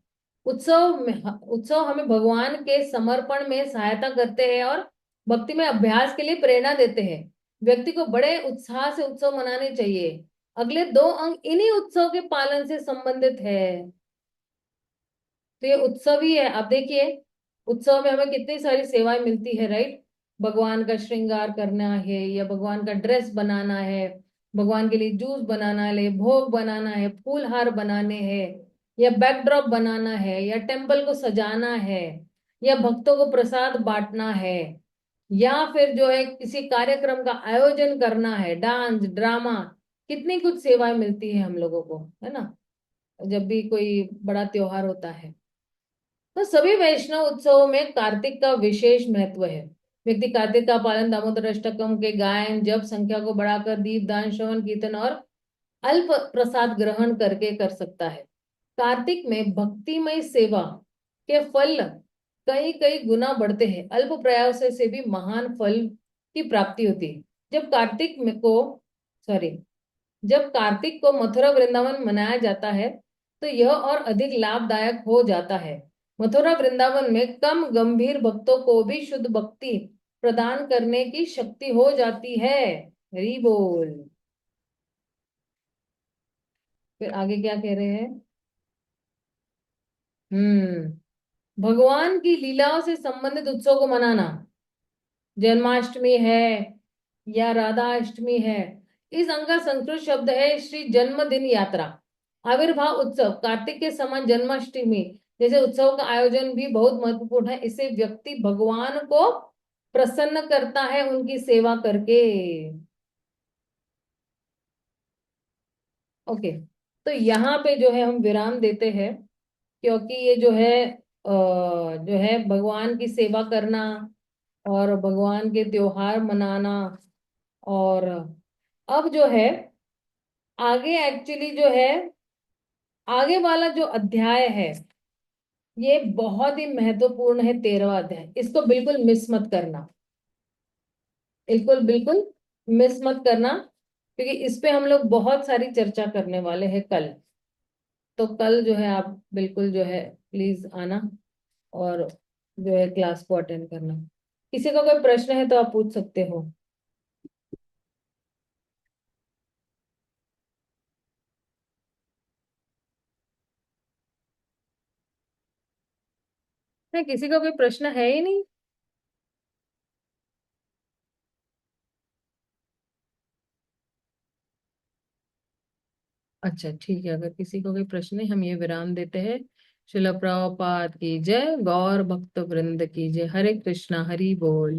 उत्सव हमें भगवान के समर्पण में सहायता करते हैं और भक्ति में अभ्यास के लिए प्रेरणा देते हैं। व्यक्ति को बड़े उत्साह से उत्सव मनाने चाहिए। अगले 2 अंग इन्हीं उत्सव के पालन से संबंधित है। तो ये उत्सव ही है। आप देखिए, उत्सव में हमें कितनी सारी सेवाएं मिलती है, राइट? भगवान का श्रृंगार करना है या भगवान का ड्रेस बनाना है, भगवान के लिए जूस बनाना है, भोग बनाना है, फूल हार बनाने हैं, या बैकड्रॉप बनाना है, या टेम्पल को सजाना है, या भक्तों को प्रसाद बांटना है, या फिर जो है किसी कार्यक्रम का आयोजन करना है, डांस ड्रामा, कितनी कुछ सेवाएं मिलती है हम लोगों को, है ना, जब भी कोई बड़ा त्योहार होता है। तो सभी वैष्णव उत्सवों में कार्तिक का विशेष महत्व है। व्यक्ति कार्तिक का पालन दामोदर अष्टकम के गायन, जप संख्या को बढ़ाकर दीप दान, श्रवण कीर्तन और अल्प प्रसाद ग्रहण करके कर सकता है। कार्तिक में भक्तिमय सेवा के फल कई कई गुना बढ़ते हैं। अल्प प्रयास से भी महान फल की प्राप्ति होती है। सॉरी जब कार्तिक को मथुरा वृंदावन मनाया जाता है तो यह और अधिक लाभदायक हो जाता है। मथुरा वृंदावन में कम गंभीर भक्तों को भी शुद्ध भक्ति प्रदान करने की शक्ति हो जाती है। हरि बोल। फिर आगे क्या कह रहे हैं? भगवान की लीलाओं से संबंधित उत्सव को मनाना, जन्माष्टमी है या राधा अष्टमी है, इस अंक का संस्कृत शब्द है श्री जन्मदिन यात्रा। आविर्भाव उत्सव, कार्तिक के समान जन्माष्टमी जैसे उत्सव का आयोजन भी बहुत महत्वपूर्ण है। इससे व्यक्ति भगवान को प्रसन्न करता है उनकी सेवा करके। ओके, तो यहाँ पे जो है हम विराम देते हैं, क्योंकि ये जो है भगवान की सेवा करना और भगवान के त्योहार मनाना। और अब जो है आगे एक्चुअली जो है आगे वाला जो अध्याय है ये बहुत ही महत्वपूर्ण है, 13वां अध्याय। इसको बिल्कुल मिस मत करना, बिल्कुल बिल्कुल मिस मत करना, क्योंकि इस पे हम लोग बहुत सारी चर्चा करने वाले हैं कल। तो कल जो है आप बिल्कुल जो है प्लीज आना और जो है क्लास को अटेंड करना। किसी का कोई प्रश्न है तो आप पूछ सकते हो। नहीं, किसी का कोई प्रश्न है ही नहीं। अच्छा ठीक है, अगर किसी को कोई प्रश्न है हम ये विराम देते हैं। शिला प्रभुपाद की जय, गौर भक्त वृंद की जय। हरे कृष्णा, हरि बोल।